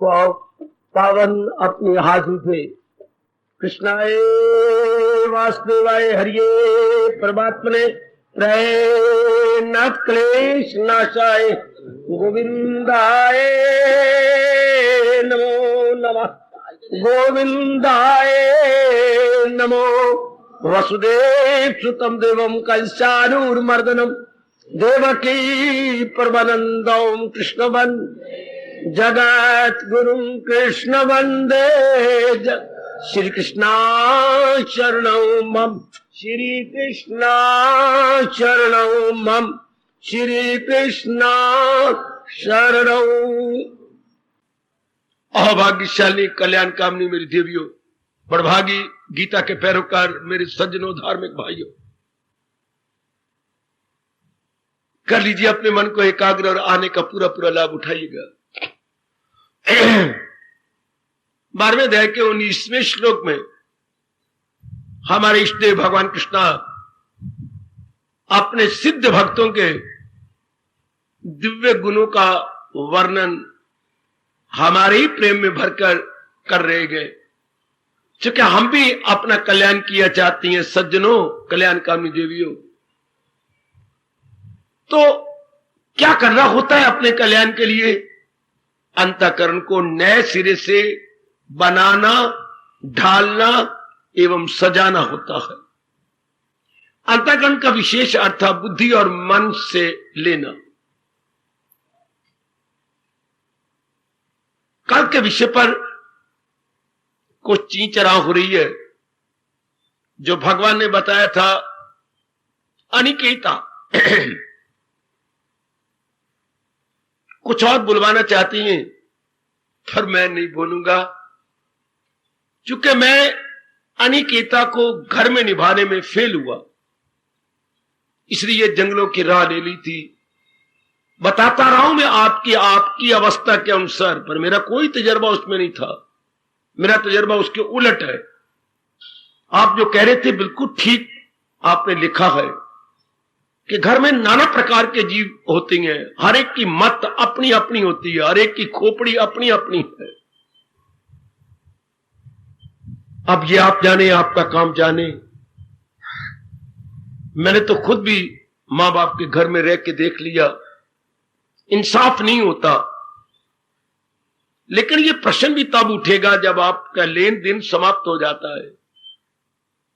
पावन अपने हाथ उठे। कृष्णाय वासुदेवाय हरिये परमात्मने प्रेम क्लेश नाशाय गोविंदाय नमो नमः। गोविंदाय नमो। वसुदेव सुतम देवम कंसानूरमर्दनम देवकी परमानंदम कृष्ण जगत गुरु कृष्ण वंदे श्री कृष्णा शरणं मम। श्री कृष्णा शरणं मम। श्री कृष्णा शरणं। अभाग्यशाली कल्याण कामनी मेरी देवियों, बड़भागी गीता के पैरोकार मेरे सज्जनों, धार्मिक भाइयों, कर लीजिए अपने मन को एकाग्र और आने का पूरा पूरा लाभ उठाइएगा। 12वें अध्याय के 19वें श्लोक में हमारे इष्टदेव भगवान कृष्णा अपने सिद्ध भक्तों के दिव्य गुणों का वर्णन हमारे ही प्रेम में भरकर कर रहे गए। क्योंकि हम भी अपना कल्याण किया चाहती हैं सज्जनों, कल्याण कामनी देवियों। तो क्या करना होता है अपने कल्याण के लिए? अंतःकरण को नए सिरे से बनाना, ढालना एवं सजाना होता है। अंतःकरण का विशेष अर्थ बुद्धि और मन से लेना। कल के विषय पर कुछ चींचरा हो रही है। जो भगवान ने बताया था अनिकेता कुछ और बुलवाना चाहती हैं, पर मैं नहीं बोलूंगा, क्योंकि मैं अनिकेता को घर में निभाने में फेल हुआ, इसलिए जंगलों की राह ले ली थी। बताता रहा हूं मैं आपकी अवस्था के अनुसार, पर मेरा कोई तजर्बा उसमें नहीं था। मेरा तजर्बा उसके उलट है। आप जो कह रहे थे बिल्कुल ठीक आपने लिखा है कि घर में नाना प्रकार के जीव होते हैं, हर एक की मत अपनी अपनी होती है, हर एक की खोपड़ी अपनी अपनी है। अब ये आप जाने, आपका काम जाने। मैंने तो खुद भी मां बाप के घर में रह के देख लिया, इंसाफ नहीं होता। लेकिन ये प्रश्न भी तब उठेगा जब आपका लेन देन समाप्त हो जाता है।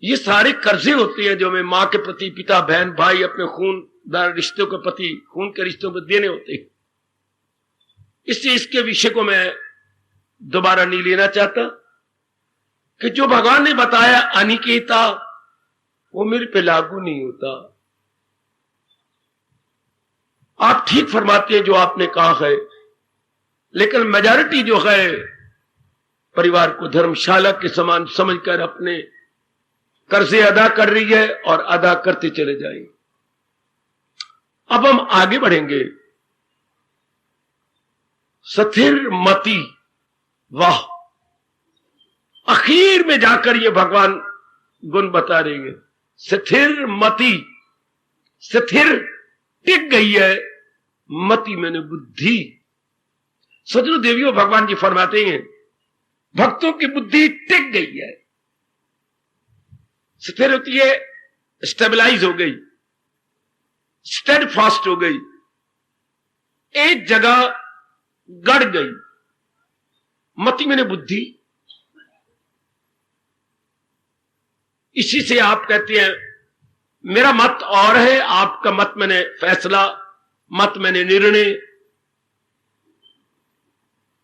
ये सारे कर्जे होते हैं जो हमें मां के प्रति, पिता, बहन, भाई, अपने खूनदार रिश्तों के प्रति, खून के रिश्तों पर देने होते हैं। इसलिए इसके विषय को मैं दोबारा नहीं लेना चाहता कि जो भगवान ने बताया अनिकेता, वो मेरे पे लागू नहीं होता। आप ठीक फरमाते हैं जो आपने कहा है, लेकिन मेजॉरिटी जो है परिवार को धर्मशाला के समान समझकर अपने कर्जे अदा कर रही है और अदा करते चले जाएंगे। अब हम आगे बढ़ेंगे। स्थिर मति, वाह, आखिर में जाकर ये भगवान गुण बता रहे हैं। स्थिर मति, स्थिर टिक गई है मति मैंने बुद्धि। सज्जनों देवियों, भगवान जी फरमाते हैं भक्तों की बुद्धि टिक गई है, स्थिर होती है, स्टेबलाइज हो गई, स्टेड फास्ट हो गई, एक जगह गड़ गई। मति मैंने बुद्धि। इसी से आप कहते हैं मेरा मत और है, आपका मत मैंने फैसला, मत मैंने निर्णय।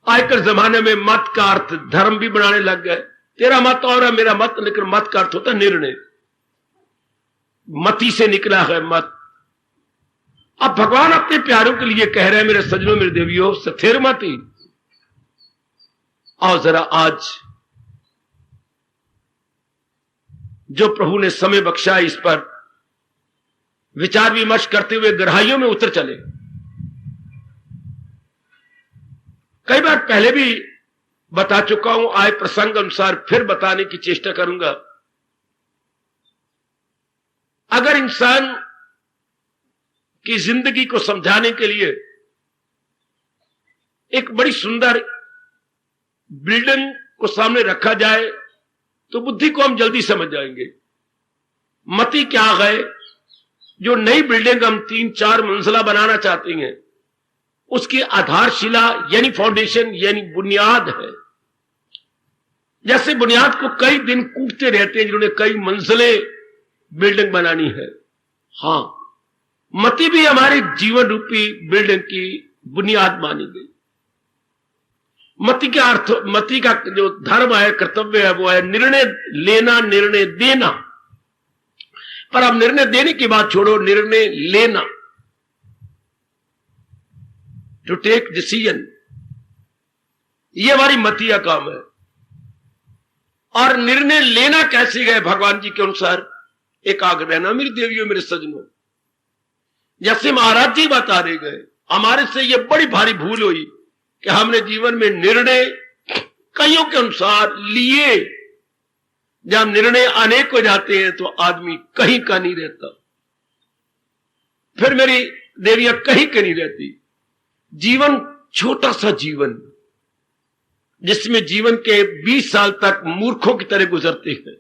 आजकल जमाने में मत का अर्थ धर्म भी बनाने लग गए। तेरा मत और है, मेरा मत, लेकिन मत का अर्थ होता है निर्णय। मति से निकला है मत। अब भगवान अपने प्यारों के लिए कह रहे हैं मेरे सज्जनों, मेरे देवियों, स्थिर मति। और जरा आज जो प्रभु ने समय बख्शा, इस पर विचार विमर्श करते हुए गहराइयों में उतर चले। कई बार पहले भी बता चुका हूं, आए प्रसंग अनुसार फिर बताने की चेष्टा करूंगा। अगर इंसान की जिंदगी को समझाने के लिए एक बड़ी सुंदर बिल्डिंग को सामने रखा जाए तो बुद्धि को हम जल्दी समझ जाएंगे। मति क्या है? जो नई बिल्डिंग हम 3-4 मंजिला बनाना चाहते हैं, उसकी आधारशिला यानी फाउंडेशन यानी बुनियाद है। जैसे बुनियाद को कई दिन कूटते रहते हैं जिन्होंने कई मंजिले बिल्डिंग बनानी है। हां, मति भी हमारे जीवन रूपी बिल्डिंग की बुनियाद मानी गई। मति का अर्थ, मति का जो धर्म है, कर्तव्य है, वो है निर्णय लेना, निर्णय देना। पर अब निर्णय देने की बात छोड़ो, निर्णय लेना, टू टेक डिसीजन, ये हमारी मति का काम है। और निर्णय लेना कैसे गए भगवान जी के अनुसार? एकाग्र रहना मेरी देवियों, मेरे सजनों। जैसे महाराज जी बता रहे गए, हमारे से ये बड़ी भारी भूल हुई कि हमने जीवन में निर्णय कईयों के अनुसार लिए। जब निर्णय अनेक हो जाते हैं तो आदमी कहीं का नहीं रहता। फिर मेरी देवियां कहीं का नहीं रहती। जीवन छोटा सा जीवन, जिसमें जीवन के 20 साल तक मूर्खों की तरह गुजरते हैं।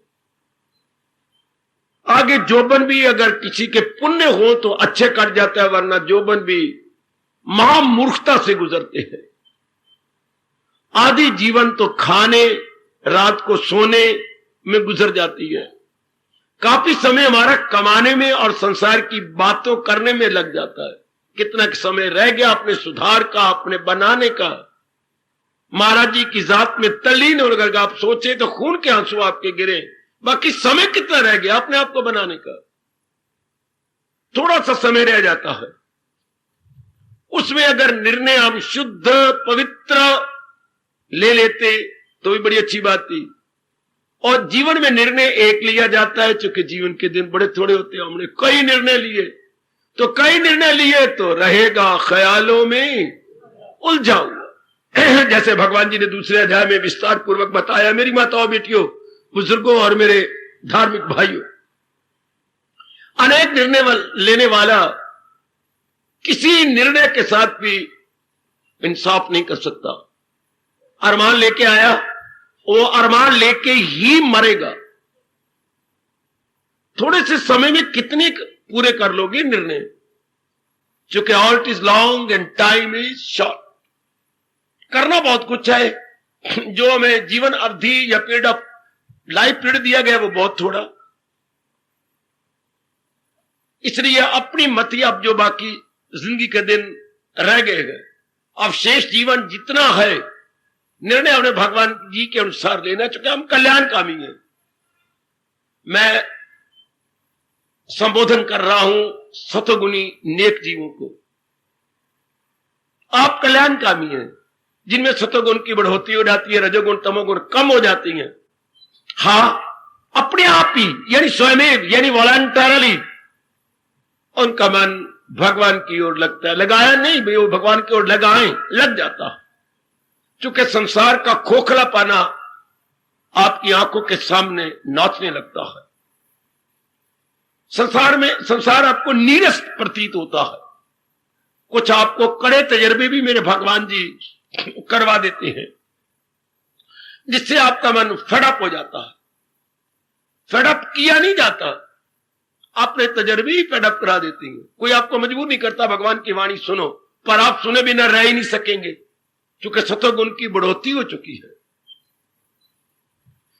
आगे जोबन भी अगर किसी के पुण्य हो तो अच्छे कट जाता है, वरना जोबन भी महामूर्खता से गुजरते हैं। आधी जीवन तो खाने, रात को सोने में गुजर जाती है। काफी समय हमारा कमाने में और संसार की बातों करने में लग जाता है। कितना समय रह गया अपने सुधार का, अपने बनाने का। महाराज जी की जात में तल्लीन और अगर आप सोचे तो खून के आंसू आपके गिरे। बाकी समय कितना रह गया अपने आप को बनाने का? थोड़ा सा समय रह जाता है। उसमें अगर निर्णय हम शुद्ध पवित्र ले लेते तो भी बड़ी अच्छी बात थी। और जीवन में निर्णय एक लिया जाता है, चूंकि जीवन के दिन बड़े थोड़े होते हैं। हमने कई निर्णय लिए तो रहेगा ख्यालों में उलझा हुआ। जैसे भगवान जी ने दूसरे अध्याय में विस्तार पूर्वक बताया, मेरी माताओं, बेटियों, बुजुर्गों और मेरे धार्मिक भाइयों, अनेक निर्णय लेने वाला किसी निर्णय के साथ भी इंसाफ नहीं कर सकता। अरमान लेके आया, वो अरमान लेके ही मरेगा। थोड़े से समय में कितने पूरे कर लोगे निर्णय? चूंकि all is long and time is short. करना बहुत कुछ है। जो हमें जीवन अवधि या पीरियड ऑफ लाइफ पीरियड दिया गया वो बहुत थोड़ा। इसलिए अपनी मति, अब जो बाकी जिंदगी के दिन रह गए हैं, अब शेष जीवन जितना है, निर्णय हमने भगवान जी के अनुसार लेना, चूंकि हम कल्याणकामी हैं। मैं संबोधन कर रहा हूं सतोगुणी नेक जीवों को। आप कल्याणकामी हैं, जिनमें सतोगुण की बढ़ोतरी हो जाती है, रजोगुण तमोगुण कम हो जाती हैं। हां, अपने आप ही यानी स्वयं यानी वॉलंटरली उनका मन भगवान की ओर लगता है। लगाया नहीं भाई, वो भगवान की ओर लगाएं, लग जाता है। चूंकि संसार का खोखला पाना आपकी आंखों के सामने नाचने लगता है। संसार आपको नीरस प्रतीत होता है। कुछ आपको कड़े तजर्बे भी मेरे भगवान जी करवा देते हैं, जिससे आपका मन फेडअप हो जाता है। फेडअप किया नहीं जाता, आपने तजर्बे ही फेडअप करा देती हैं। कोई आपको मजबूर नहीं करता भगवान की वाणी सुनो, पर आप सुने बिना रह ही नहीं सकेंगे, क्योंकि सतोगुण की बढ़ोतरी हो चुकी है।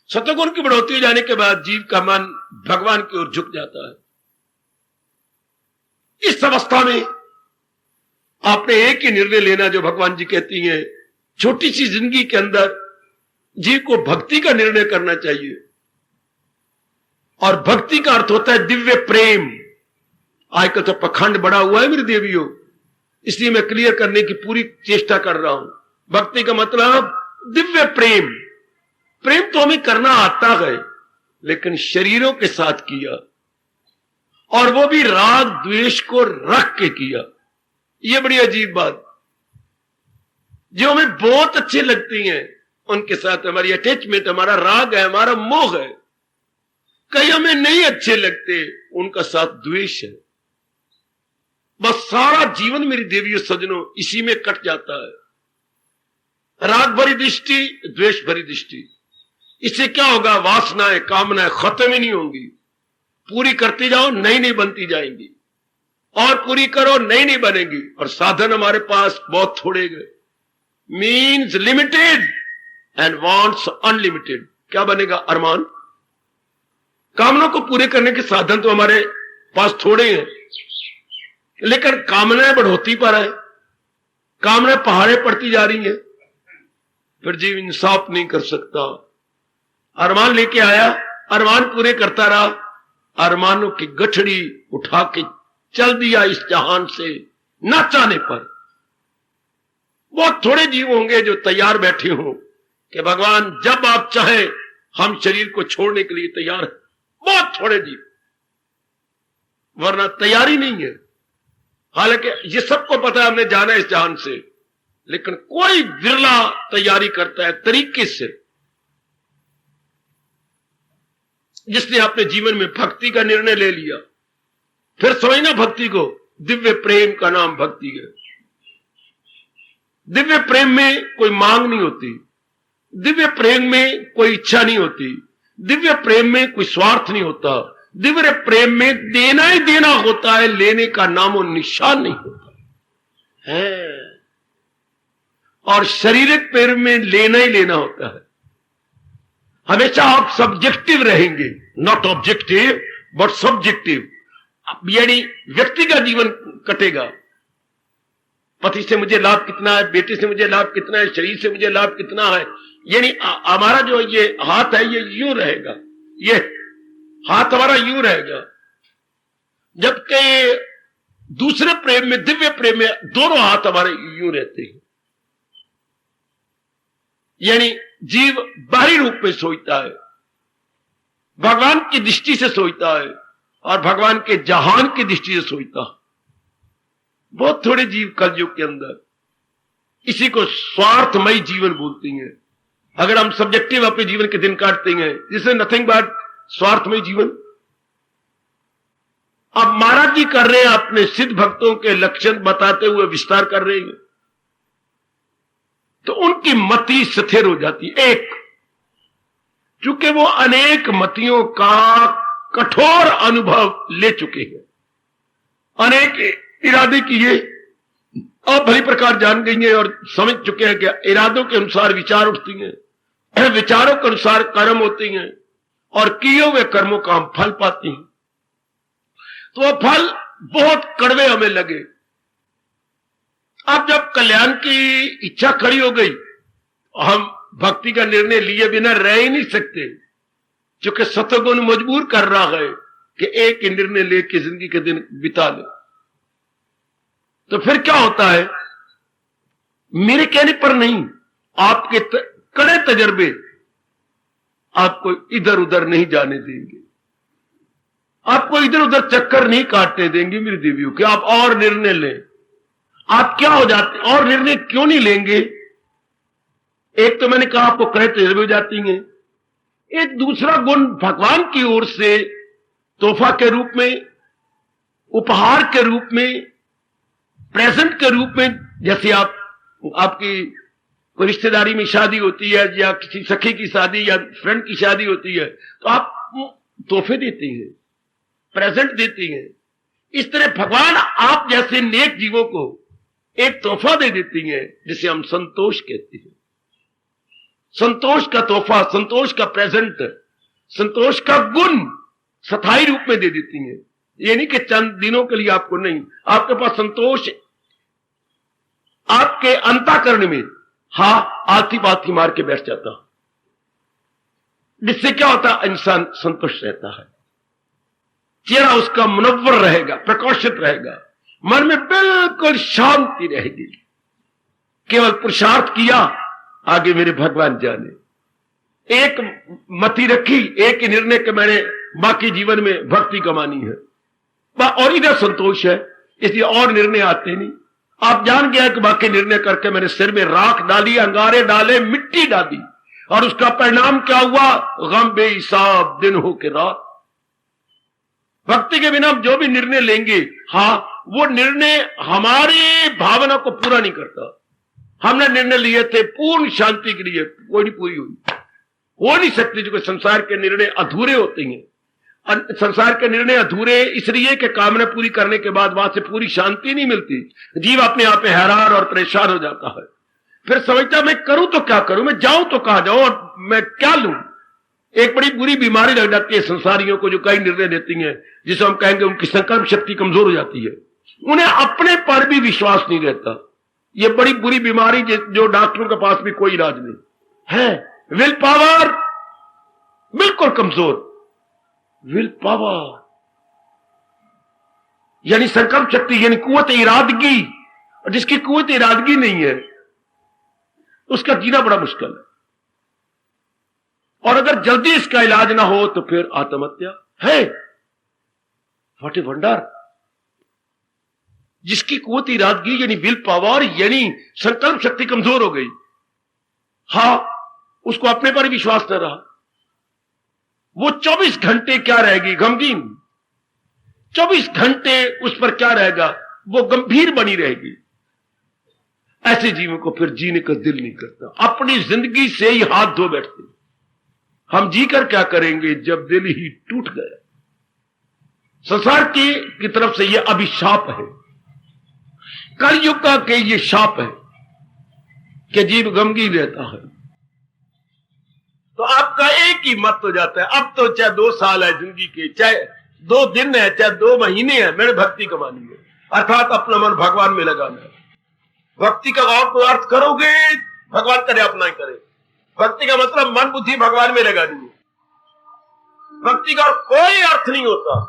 सतोगुण की बढ़ोतरी हो जाने के बाद जीव का मन भगवान की ओर झुक जाता है। इस अवस्था में आपने एक ही निर्णय लेना, जो भगवान जी कहती हैं, छोटी सी जिंदगी के अंदर जीव को भक्ति का निर्णय करना चाहिए। और भक्ति का अर्थ होता है दिव्य प्रेम। आजकल तो पखंड बड़ा हुआ है मेरी देवियों, इसलिए मैं क्लियर करने की पूरी चेष्टा कर रहा हूं। भक्ति का मतलब दिव्य प्रेम। प्रेम तो हमें करना आता है, लेकिन शरीरों के साथ किया, और वो भी राग द्वेष को रख के किया। ये बड़ी अजीब बात। जो हमें बहुत अच्छे लगती हैं उनके साथ हमारी अटैचमेंट, हमारा राग है, हमारा मोह है। कई हमें नहीं अच्छे लगते, उनका साथ द्वेष है। बस सारा जीवन मेरी देवियों सजनों इसी में कट जाता है। राग भरी दृष्टि, द्वेष भरी दृष्टि। इससे क्या होगा? वासनाएं, कामनाएं खत्म ही नहीं होंगी। पूरी करती जाओ, नई नई बनती जाएंगी, और पूरी करो, नई नई बनेगी। और साधन हमारे पास बहुत थोड़े गए। Means limited and wants unlimited. क्या बनेगा? अरमान। कामनाओं को पूरे करने के साधन तो हमारे पास थोड़े हैं, लेकिन कामनाएं बढ़ोती पर है, कामनाएं पहाड़े पड़ती जा रही हैं। फिर जीव इंसाफ नहीं कर सकता। अरमान लेके आया, अरमान पूरे करता रहा, अरमानों की गठड़ी उठा के चल दिया इस जहान से न चाहने पर। बहुत थोड़े जीव होंगे जो तैयार बैठे हों कि भगवान जब आप चाहें हम शरीर को छोड़ने के लिए तैयार हैं। बहुत थोड़े जीव, वरना तैयारी नहीं है। हालांकि ये सबको पता है हमने जाना है इस जहान से, लेकिन कोई विरला तैयारी करता है तरीके से, जिसने अपने जीवन में भक्ति का निर्णय ले लिया। फिर समझना भक्ति को, दिव्य प्रेम का नाम भक्ति है। दिव्य प्रेम में कोई मांग नहीं होती, दिव्य प्रेम में कोई इच्छा नहीं होती, दिव्य प्रेम में कोई स्वार्थ नहीं होता। दिव्य प्रेम में देना ही देना होता है, लेने का नामो निशान नहीं होता है। और शारीरिक प्रेम में लेना ही लेना होता है। हमेशा आप सब्जेक्टिव रहेंगे, नॉट ऑब्जेक्टिव बट सब्जेक्टिव। यानी व्यक्ति का जीवन कटेगा। पति से मुझे लाभ कितना है, बेटे से मुझे लाभ कितना है, शरीर से मुझे लाभ कितना है। यानी हमारा जो ये हाथ है ये यूं रहेगा, ये हाथ हमारा यूं रहेगा। जबकि दूसरे प्रेम में, दिव्य प्रेम में, दोनों हाथ हमारे यूं रहते हैं। यानी जीव बाहरी रूप में सोचता है, भगवान की दृष्टि से सोचता है, और भगवान के जहान की दृष्टि से सोचता है। बहुत थोड़े जीव कलयुग के अंदर, इसी को स्वार्थमयी जीवन बोलती हैं। अगर हम सब्जेक्टिव अपने जीवन के दिन काटते हैं, दिस इज नथिंग बट स्वार्थमयी जीवन। अब महाराज जी कर रहे हैं, अपने सिद्ध भक्तों के लक्षण बताते हुए विस्तार कर रहे हैं, तो उनकी मति स्थिर हो जाती। एक, चूंकि वो अनेक मतियों का कठोर अनुभव ले चुके हैं, अनेक इरादे किए, अब भली प्रकार जान गई हैं और समझ चुके हैं कि इरादों के अनुसार विचार उठती हैं, विचारों के अनुसार कर्म होती हैं, और किए हुए कर्मों का हम फल पाते हैं। तो वह फल बहुत कड़वे हमें लगे। अब जब कल्याण की इच्छा खड़ी हो गई, हम भक्ति का निर्णय लिए बिना रह ही नहीं सकते, क्योंकि सतगुण मजबूर कर रहा है कि एक ही निर्णय लेके जिंदगी के दिन बिता ले। तो फिर क्या होता है? मेरे कहने पर नहीं, आपके कड़े तजर्बे आपको इधर उधर नहीं जाने देंगे, आपको इधर उधर चक्कर नहीं काटने देंगे मेरे देवियों के। आप और निर्णय लें। आप क्या हो जाते, और निर्णय क्यों नहीं लेंगे? एक तो मैंने कहा आपको कड़े तजर्बे हो जाती हैं। एक दूसरा गुण भगवान की ओर से तोहफा के रूप में, उपहार के रूप में, प्रेजेंट के रूप में, जैसे आपकी कोई रिश्तेदारी में शादी होती है, या किसी सखी की शादी या फ्रेंड की शादी होती है, तो आप तोहफे देते हैं, प्रेजेंट देती हैं। इस तरह भगवान आप जैसे नेक जीवों को एक तोहफा दे देती हैं, जिसे हम संतोष कहते हैं। संतोष का तोहफा, संतोष का प्रेजेंट, संतोष का गुण स्थायी रूप में दे देती हैं। ये नहीं कि चंद दिनों के लिए आपको नहीं, आपके पास संतोष आपके अंतःकरण में आती पाती मार के बैठ जाता, जिससे क्या होता, इंसान संतुष्ट रहता है, चेहरा उसका मुनव्वर रहेगा, प्रकाशित रहेगा, मन में बिल्कुल शांति रहेगी। केवल पुरुषार्थ किया, आगे मेरे भगवान जाने। एक मति रखी, एक ही निर्णय के मैंने बाकी जीवन में भक्ति कमानी है, और इधर संतोष है, इसलिए और निर्णय आते नहीं। आप जान गया कि बाकी निर्णय करके मैंने सिर में राख डाली, अंगारे डाले, मिट्टी डाली, और उसका परिणाम क्या हुआ? गम बेहिसाब दिन हो के रात। भक्ति के बिना हम जो भी निर्णय लेंगे, वो निर्णय हमारी भावना को पूरा नहीं करता, हमने निर्णय लिए थे पूर्ण शांति के लिए, कोई नहीं पूरी हुई, हो नहीं सकती। जो संसार के निर्णय अधूरे होते हैं। संसार के निर्णय अधूरे इसलिए कि कामना पूरी करने के बाद वहां से पूरी शांति नहीं मिलती। जीव अपने आप में हैरान और परेशान हो जाता है, फिर समझता मैं करूं तो क्या करूं, मैं जाऊं तो कहां जाऊं और मैं क्या लूं। एक बड़ी बुरी बीमारी लग जाती है संसारियों को, जो कई निर्णय देती हैं, जिसे हम कहेंगे उनकी संकल्प शक्ति कमजोर हो जाती है, उन्हें अपने पर भी विश्वास नहीं रहता। ये बड़ी बुरी बीमारी जो डॉक्टरों के पास भी कोई इलाज नहीं है। विल पावर बिल्कुल कमजोर, विल पावर यानी संकल्प शक्ति, यानी कुव्वत इरादगी। और जिसकी कुव्वत इरादगी नहीं है उसका जीना बड़ा मुश्किल है। और अगर जल्दी इसका इलाज ना हो तो फिर आत्महत्या है। What a wonder. जिसकी कुव्वत इरादगी यानी विल पावर यानी संकल्प शक्ति कमजोर हो गई, हां, उसको अपने पर विश्वास न रहा, वो 24 घंटे क्या रहेगी, गमगीन। 24 घंटे उस पर क्या रहेगा, वो गंभीर बनी रहेगी। ऐसे जीवों को फिर जीने का दिल नहीं करता, अपनी जिंदगी से ही हाथ धो बैठते। हम जीकर क्या करेंगे जब दिल ही टूट गया। संसार की तरफ से यह अभिशाप है, कलयुग का के ये शाप है कि जीव गमगीन रहता है। तो आपका एक ही मत हो जाता है, अब तो चाहे 2 साल है जिंदगी के, चाहे 2 दिन है, चाहे 2 महीने है, मैंने भक्ति कमानी है, अर्थात अपना मन भगवान में लगाना है। भक्ति का और कोई अर्थ करोगे, भगवान करे अपना ही करे। भक्ति का मतलब मन बुद्धि भगवान में लगानी है। भक्ति का और कोई अर्थ नहीं होता।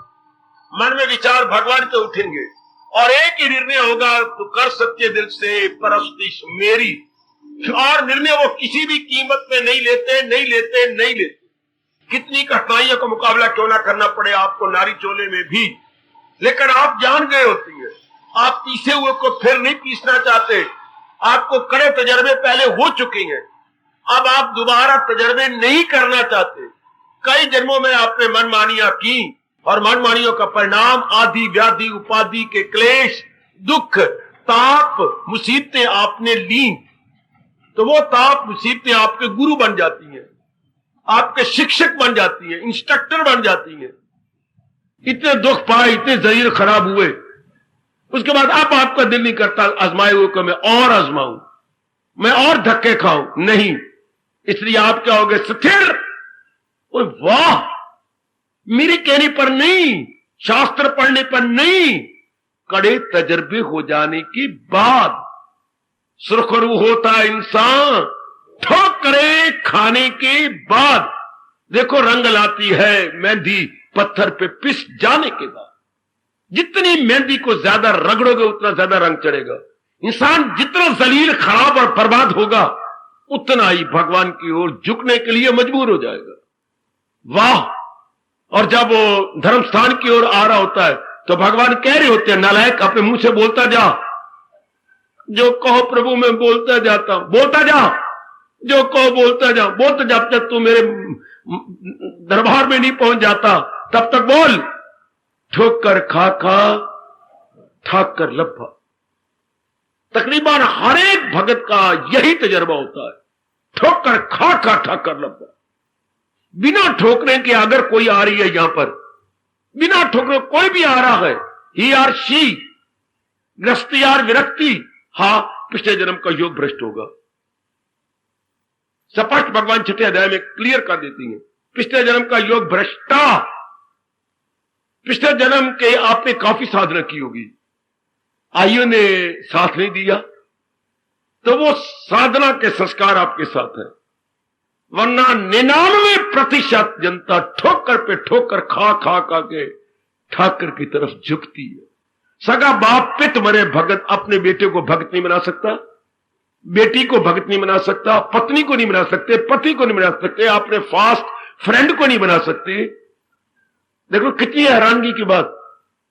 मन में विचार भगवान के उठेंगे और एक ही निर्णय होगा, तो कर सच्चे दिल से परस्तिश मेरी। और निर्णय वो किसी भी कीमत में नहीं लेते, नहीं लेते, नहीं लेते। कितनी कठिनाइयों का मुकाबला क्यों ना करना पड़े आपको नारी चोले में भी, लेकिन आप जान गए होती है, आप पीसे हुए को फिर नहीं पीसना चाहते। आपको कड़े तजर्बे पहले हो चुके हैं, अब आप दोबारा तजर्बे नहीं करना चाहते। कई जन्मों में आपने मनमानियां की और मनमानियों का परिणाम आदि व्याधि उपाधि के क्लेश, दुख, ताप, मुसीबतें आपने ली। तो वो ताप मुसीबतें आपके गुरु बन जाती हैं, आपके शिक्षक बन जाती हैं, इंस्ट्रक्टर बन जाती हैं। इतने दुख पाए, इतने शरीर खराब हुए, उसके बाद अब आपका दिल नहीं करता आजमाए हुए को मैं और आजमाऊं, मैं और धक्के खाऊं, नहीं। इसलिए आप क्या होगे, स्थिर। वाह, मेरे कहने पर नहीं, शास्त्र पढ़ने पर नहीं, कड़े तजर्बे हो जाने के बाद सुरखरू होता इंसान ठोकरे खाने के बाद। देखो रंग लाती है मेहंदी पत्थर पे पिस जाने के बाद। जितनी मेहंदी को ज्यादा रगड़ोगे उतना ज्यादा रंग चढ़ेगा। इंसान जितना जलील, खराब और बर्बाद होगा उतना ही भगवान की ओर झुकने के लिए मजबूर हो जाएगा। वाह। और जब वो धर्म स्थान की ओर आ रहा होता है तो भगवान कह रहे होते हैं, नालायक अपने मुंह से बोलता जा, जो कहो प्रभु मैं बोलता जाता हूं, बोलता जा, जो कहो बोलता जा, बोलता जब तक तू मेरे दरबार में नहीं पहुंच जाता तब तक बोल। ठोकर खा खा ठाक कर लब्भा। तकरीबन हर एक भगत का यही तजर्बा होता है, ठोकर खा खा ठाक कर लब्भा। बिना ठोकरे के अगर कोई आ रही है यहां पर, बिना ठोकरे कोई भी आ रहा है, ही आर शी, ग्रस्ती यार विरक्ति, हाँ, पिछले जन्म का योग भ्रष्ट होगा। स्पष्ट भगवान 6ठे अध्याय में क्लियर कर देती है, पिछले जन्म का योग भ्रष्टा। पिछले जन्म के आपने काफी साधना की होगी, आयु ने साथ नहीं दिया, तो वो साधना के संस्कार आपके साथ है। वरना 99% जनता ठोकर पे ठोकर खा खा खा के ठाकर की तरफ झुकती है। सगा बाप पित मरे भगत अपने बेटे को भगत नहीं बना सकता, बेटी को भगत नहीं बना सकता, पत्नी को नहीं बना सकते, पति को नहीं बना सकते, अपने फास्ट फ्रेंड को नहीं बना सकते। देखो कितनी हैरानगी की बात,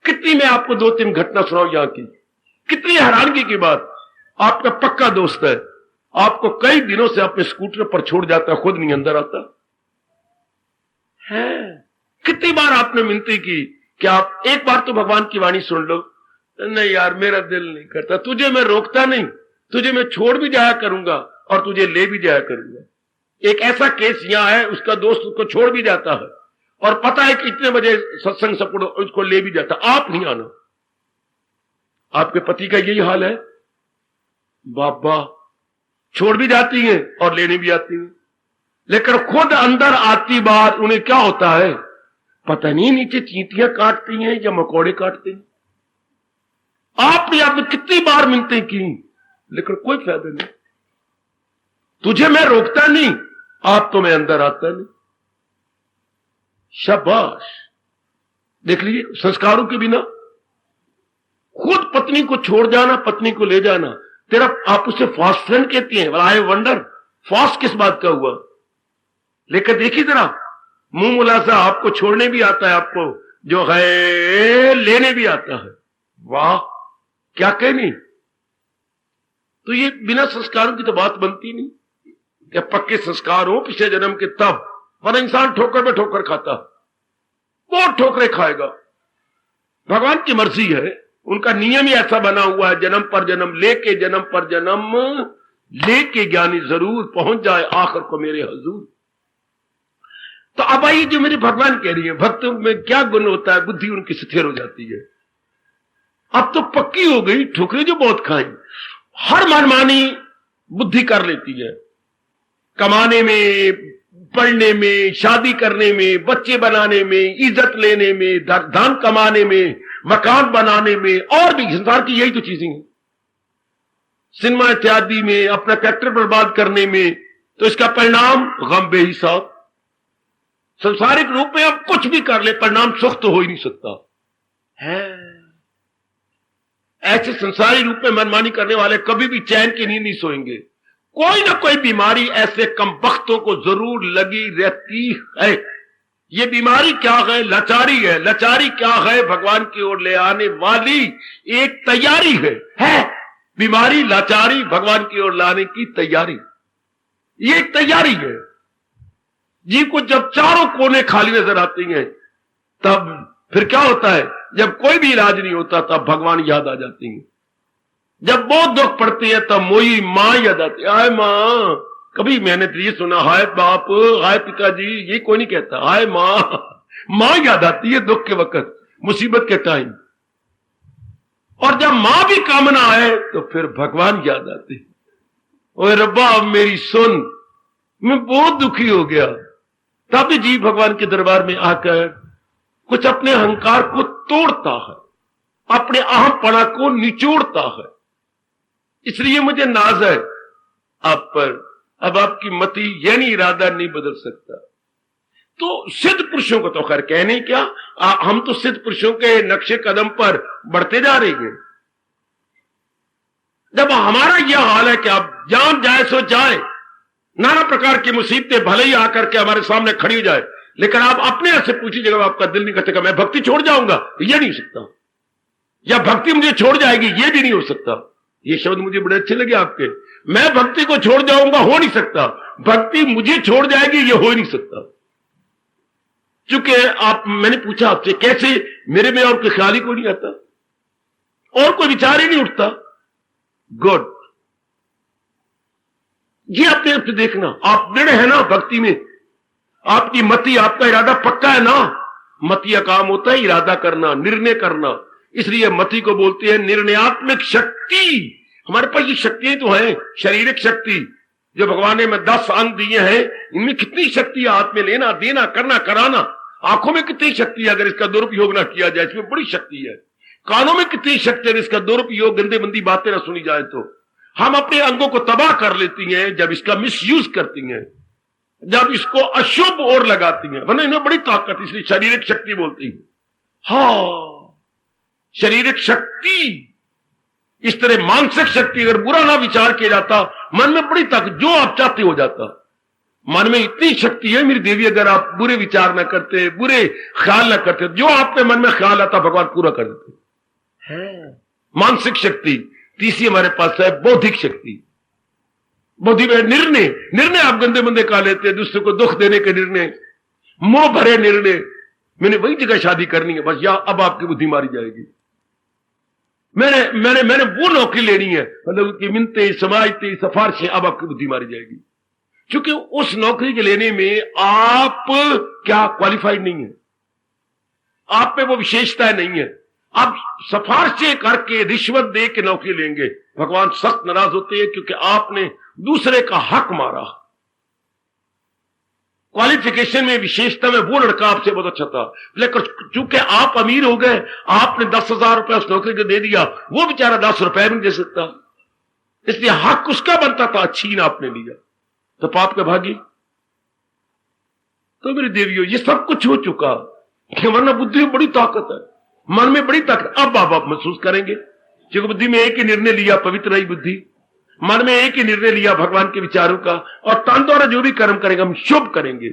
कितनी मैं आपको 2-3 घटना सुनाऊं यहां की, कितनी हैरानगी की बात। आपका पक्का दोस्त है, आपको कई दिनों से अपने स्कूटर पर छोड़ जाता, खुद नहीं अंदर आता है। कितनी बार आपने मिनती की कि आप एक बार तो भगवान की वाणी सुन लो। नहीं यार मेरा दिल नहीं करता, तुझे मैं रोकता नहीं, तुझे मैं छोड़ भी जाया करूंगा और तुझे ले भी जाया करूंगा। एक ऐसा केस यहां है, उसका दोस्त उसको छोड़ भी जाता है और पता है कि इतने बजे सत्संग सपोर्ट उसको ले भी जाता, आप नहीं आना। आपके पति का यही हाल है, बाबा छोड़ भी जाती हैं और लेने भी आती हैं, लेकिन खुद अंदर आती बार उन्हें क्या होता है पता नहीं, नीचे चींटियां काटती हैं या मकोड़े काटते हैं। आपने आप कितनी बार मिलते की, लेकिन कोई फायदा नहीं। तुझे मैं रोकता नहीं, आप तो मैं अंदर आता नहीं। शाबाश, देख लीजिए, संस्कारों के बिना खुद पत्नी को छोड़ जाना, पत्नी को ले जाना। तेरा आप उसे फास्ट फ्रेंड कहती हैं, आई वंडर फास्ट किस बात का हुआ। लेकर देखिए जरा, मुंह मुलासा आपको छोड़ने भी आता है, आपको जो है लेने भी आता है। वाह, क्या कहनी। तो ये बिना संस्कारों की तो बात बनती नहीं। क्या पक्के संस्कार हो पिछले जन्म के तब, वरना इंसान ठोकर पे ठोकर खाता, बहुत ठोकरे खाएगा। भगवान की मर्जी है, उनका नियम ही ऐसा बना हुआ है, जन्म पर जन्म लेके जन्म पर जन्म लेके ज्ञानी जरूर पहुंच जाए आखिर को मेरे हजूर। तो अब आई जो मेरे भगवान कह रही है, भक्त में क्या गुण होता है, बुद्धि उनकी स्थिर हो जाती है। अब तो पक्की हो गई, ठोकरे जो बहुत खाई, हर मनमानी बुद्धि कर लेती है, कमाने में, पढ़ने में, शादी करने में, बच्चे बनाने में, इज्जत लेने में, धन कमाने में, मकान बनाने में, और भी संसार की यही तो चीजें हैं, सिनेमा इत्यादि में, अपना कैरेक्टर बर्बाद करने में। तो इसका परिणाम गम बेहिसाब। संसारिक रूप में आप कुछ भी कर ले, परिणाम सुख तो हो ही नहीं सकता है। ऐसे संसारी रूप में मनमानी करने वाले कभी भी चैन की नींद नहीं सोएंगे। कोई ना कोई बीमारी ऐसे कम वक्तों को जरूर लगी रहती है। ये बीमारी क्या है? लाचारी है। लाचारी क्या है? भगवान की ओर ले आने वाली एक तैयारी है। बीमारी, लाचारी, भगवान की ओर लाने की तैयारी, ये एक तैयारी है। जीव को जब चारों कोने खाली नजर आती हैं, तब फिर क्या होता है? जब कोई भी इलाज नहीं होता तब भगवान याद आ जाती है। जब बहुत दुख पड़ती है तब मोई मां याद आती है। हाय मां, कभी मैंने तो ये सुना, हाय बाप, हाय पिताजी, ये कोई नहीं कहता, हाय मां। मां याद आती है दुख के वक्त, मुसीबत के टाइम। और जब मां भी काम ना आए तो फिर भगवान याद आते हैं। ओए रब्बा अब मेरी सुन, मैं बहुत दुखी हो गया। तब भी जीव भगवान के दरबार में आकर कुछ अपने अहंकार को तोड़ता है, अपने अहमपना को निचोड़ता है। इसलिए मुझे नाज है आप पर, अब आपकी मति यानी इरादा नहीं बदल सकता। तो सिद्ध पुरुषों को तो खैर कहने क्या, हम तो सिद्ध पुरुषों के नक्शे कदम पर बढ़ते जा रहे हैं। जब हमारा यह हाल है कि आप जान जाए सो जाए, नाना प्रकार की मुसीबतें भले ही आकर के हमारे सामने खड़ी हो जाए, लेकिन आप अपने आप से पूछिए, जब आपका दिल नहीं करता मैं भक्ति छोड़ जाऊंगा, यह नहीं हो सकता। या भक्ति मुझे छोड़ जाएगी, यह भी नहीं हो सकता। ये शब्द मुझे बड़े अच्छे लगे आपके। मैं भक्ति को छोड़ जाऊंगा, हो नहीं सकता। भक्ति मुझे छोड़ जाएगी, यह हो ही नहीं सकता। चूंकि मैंने पूछा आपसे कैसे, मेरे में और कोई ख्याल ही को नहीं आता, और कोई विचार ही नहीं उठता। गुड, ये अपने आप से देखना। आप दृढ़ है ना भक्ति में, आपकी मति, आपका इरादा पक्का है ना। मति का काम होता है इरादा करना, निर्णय करना। इसलिए मति को बोलते हैं निर्णयात्मक शक्ति। हमारे पास ये शक्तियां तो है, शारीरिक शक्ति जो भगवान ने 10 अंग दिए हैं, इनमें कितनी शक्ति है? हाथ में लेना, देना, करना, कराना। आंखों में कितनी शक्ति है अगर इसका दुरुपयोग ना किया जाए, इसमें बड़ी शक्ति है। कानों में कितनी शक्ति है इसका दुरुपयोग, गंदे मंदी बातें ना सुनी जाए तो। हम अपने अंगों को तबाह कर लेती हैं जब इसका मिसयूज करती हैं, जब इसको अशुभ ओर लगाती हैं। वरना इन्हें बड़ी ताकत, इसलिए शारीरिक शक्ति बोलती है। हाँ, शारीरिक शक्ति। इस तरह मानसिक शक्ति, अगर बुरा ना विचार किया जाता, मन में बड़ी ताकत, जो आप चाहते हो जाता। मन में इतनी शक्ति है मेरी देवी, अगर आप बुरे विचार ना करते, बुरे ख्याल ना करते, जो आपके मन में ख्याल आता भगवान पूरा कर देते हैं। मानसिक शक्ति। तीसरी हमारे पास है बौद्धिक शक्ति। बुद्धि में निर्णय आप गंदे मंदे का लेते हैं, दूसरे को दुख देने के निर्णय, मोह भरे निर्णय। मैंने वही जगह शादी करनी है बस, या अब आपकी बुद्धि मारी जाएगी। मैंने मैंने मैंने वो नौकरी लेनी है, मतलब कि मिन्नतें समाइतें सिफारिशें, अब आपकी बुद्धि मारी जाएगी, क्योंकि उस नौकरी के लेने में आप क्या क्वालिफाइड नहीं है, आप पे वो विशेषता नहीं है। आप सिफारिशें करके रिश्वत दे के नौकरी लेंगे, भगवान सख्त नाराज होते हैं, क्योंकि आपने दूसरे का हक मारा। क्वालिफिकेशन में, विशेषता में वो लड़का आपसे बहुत अच्छा था, लेकिन चूंकि आप अमीर हो गए, आपने 10,000 रुपए उस नौकरी को दे दिया, वो बेचारा 10 रुपए भी नहीं दे सकता, इसलिए हक उसका बनता था, छीन आपने लिया, तो पाप का भागी। तो मेरी देवियों, ये सब कुछ हो चुका, वरना बुद्धि में बड़ी ताकत है, मन में बड़ी ताकत। अब आप महसूस करेंगे, क्योंकि बुद्धि में एक ही निर्णय लिया, पवित्र रही बुद्धि, मन में एक ही निर्णय लिया भगवान के विचारों का, और तन द्वारा जो भी कर्म करेंगे हम शुभ करेंगे।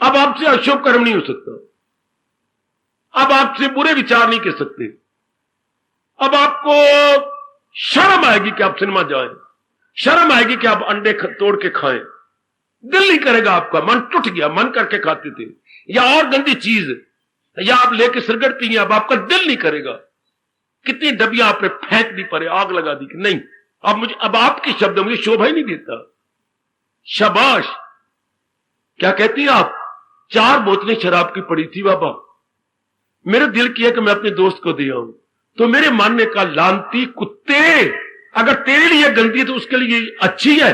अब आपसे अशुभ कर्म नहीं हो सकता, अब आपसे बुरे विचार नहीं कर सकते, अब आपको शर्म आएगी कि आप सिनेमा जाएं, शर्म आएगी कि आप अंडे तोड़ के खाएं, दिल नहीं करेगा आपका, मन टूट गया, मन करके खाते थे, या और गंदी चीज, या आप लेके सिगरेट पिए, अब आपका दिल नहीं करेगा। कितनी डबियां आपने फेंक दी, परे आग लगा दी कि नहीं, अब आपके शब्द मुझे शोभा ही नहीं देता। शाबाश, क्या कहती हैं आप, 4 बोतलें शराब की पड़ी थी बाबा, मेरा दिल किया कि मैं अपने दोस्त को दे आऊं, तो मेरे मन ने कहा लानती कुत्ते, अगर तेरे लिए गंदी है तो उसके लिए अच्छी है।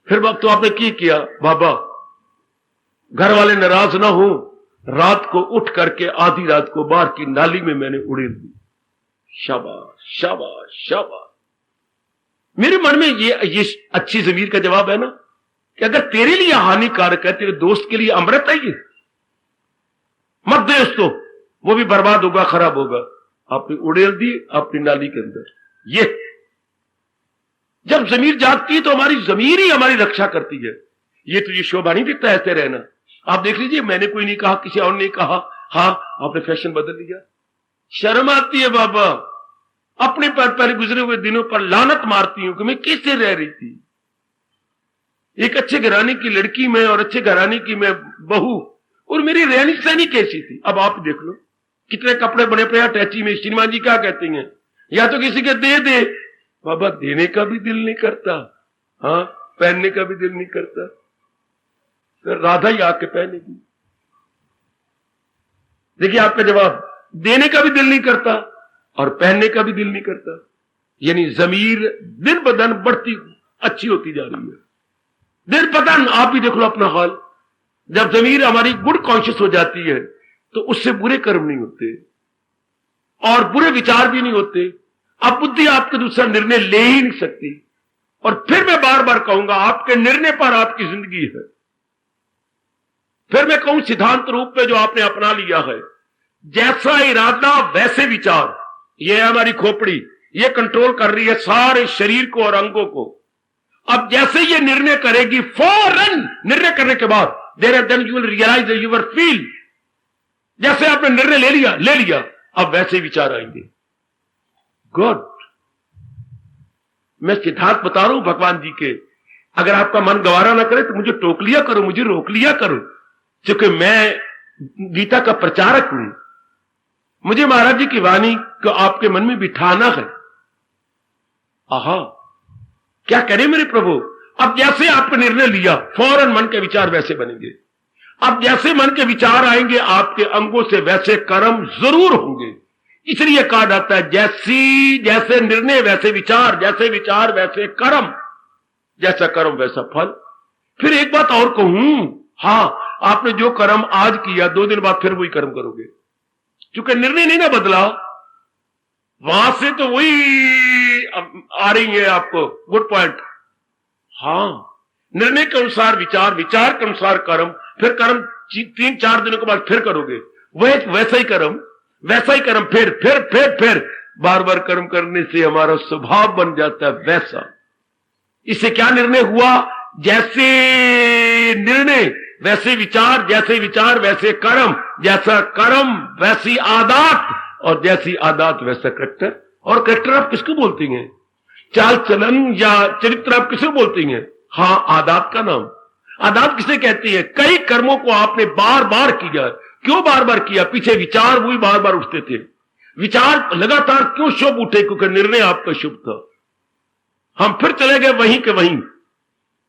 फिर बाप तो आपने की किया बाबा, घर वाले नाराज ना हो, रात को उठ करके आधी रात को बाहर की नाली में मैंने उड़ेल दी। शाबाश शाबाश शाबाश। मेरे मन में ये अच्छी जमीर का जवाब है ना, कि अगर तेरे लिए हानिकारक है, तेरे दोस्त के लिए अमृत है, ये मत दे उसको, वो भी बर्बाद होगा, खराब होगा। आपने उड़ेल दी अपनी नाली के अंदर। ये जब जमीर जागती है तो हमारी जमीर ही हमारी रक्षा करती है। ये तो ये शोभा नहीं दिखता ऐसे रहना। आप देख लीजिए, मैंने कोई नहीं कहा, किसी और ने कहा, हाँ आपने फैशन बदल लिया, शर्म आती है बाबा। अपने पर पहले गुजरे हुए दिनों पर लानत मारती हूं कि मैं कैसे रह रही थी। एक अच्छे घराने की लड़की में और अच्छे घराने की मैं बहू, और मेरी रहनी सहनी कैसी थी। अब आप देख लो, कितने कपड़े बने पड़े अटैची में। श्रीमान जी क्या कहती हैं, या तो किसी के दे बाबा, देने का भी दिल नहीं करता, हाँ पहनने का भी दिल नहीं करता, फिर राधा ही आके पहनेगी। देखिए आपका जवाब, देने का भी दिल नहीं करता और पहनने का भी दिल नहीं करता। यानी जमीर दिन ब दिन बढ़ती अच्छी होती जा रही है, दिन ब दिन। आप भी देख लो अपना हाल, जब जमीर हमारी गुड कॉन्शियस हो जाती है तो उससे बुरे कर्म नहीं होते और बुरे विचार भी नहीं होते। अब बुद्धि आपके दूसरा निर्णय ले ही नहीं सकती। और फिर मैं बार बार कहूंगा, आपके निर्णय पर आपकी जिंदगी है। फिर मैं कहूं सिद्धांत रूप में जो आपने अपना लिया है, जैसा इरादा वैसे विचार, ये है हमारी खोपड़ी, ये कंट्रोल कर रही है सारे शरीर को और अंगों को। अब जैसे ये निर्णय करेगी, फौरन निर्णय करने के बाद then you will realize, you will feel, जैसे आपने निर्णय ले लिया, अब वैसे विचार आएंगे। गुड, मैं सिद्धांत बता रहा हूं भगवान जी के। अगर आपका मन गवारा ना करे तो मुझे टोक लिया करो, मुझे रोक लिया करो, क्योंकि मैं गीता का प्रचारक हूं। मुझे महाराज जी की वाणी को आपके मन में बिठाना है। आहा, क्या करें मेरे प्रभु। अब जैसे आपने निर्णय लिया, फौरन मन के विचार वैसे बनेंगे। अब जैसे मन के विचार आएंगे, आपके अंगों से वैसे कर्म जरूर होंगे। इसलिए कहा जाता है, जैसे निर्णय वैसे विचार, जैसे विचार वैसे कर्म, जैसा कर्म वैसा फल। फिर एक बात और कहूं, हाँ आपने जो कर्म आज किया, 2 दिन बाद फिर वही कर्म करोगे, क्योंकि निर्णय नहीं ना बदला। वहां से तो वही आ रही है आपको। Good point. हाँ, निर्णय के अनुसार विचार, विचार के अनुसार कर्म, फिर कर्म 3-4 दिनों के बाद फिर करोगे, वह वैसा ही कर्म, वैसा ही कर्म, फिर बार बार कर्म करने से हमारा स्वभाव बन जाता है वैसा। इससे क्या निर्णय हुआ, जैसे निर्णय वैसे विचार, जैसे विचार वैसे कर्म, जैसा कर्म वैसी आदत, और जैसी आदत वैसा करेक्टर। और करेक्टर आप किसको बोलती हैं, चाल चलन या चरित्र आप किसे बोलती हैं। हाँ, आदत का नाम। आदत किसे कहती है, कई कर्मों को आपने बार बार किया। क्यों बार बार किया, पीछे विचार वही बार बार उठते थे, विचार लगातार क्यों शुभ उठे? क्योंकि निर्णय आपका शुभ था। हम फिर चले गए वहीं के वहीं।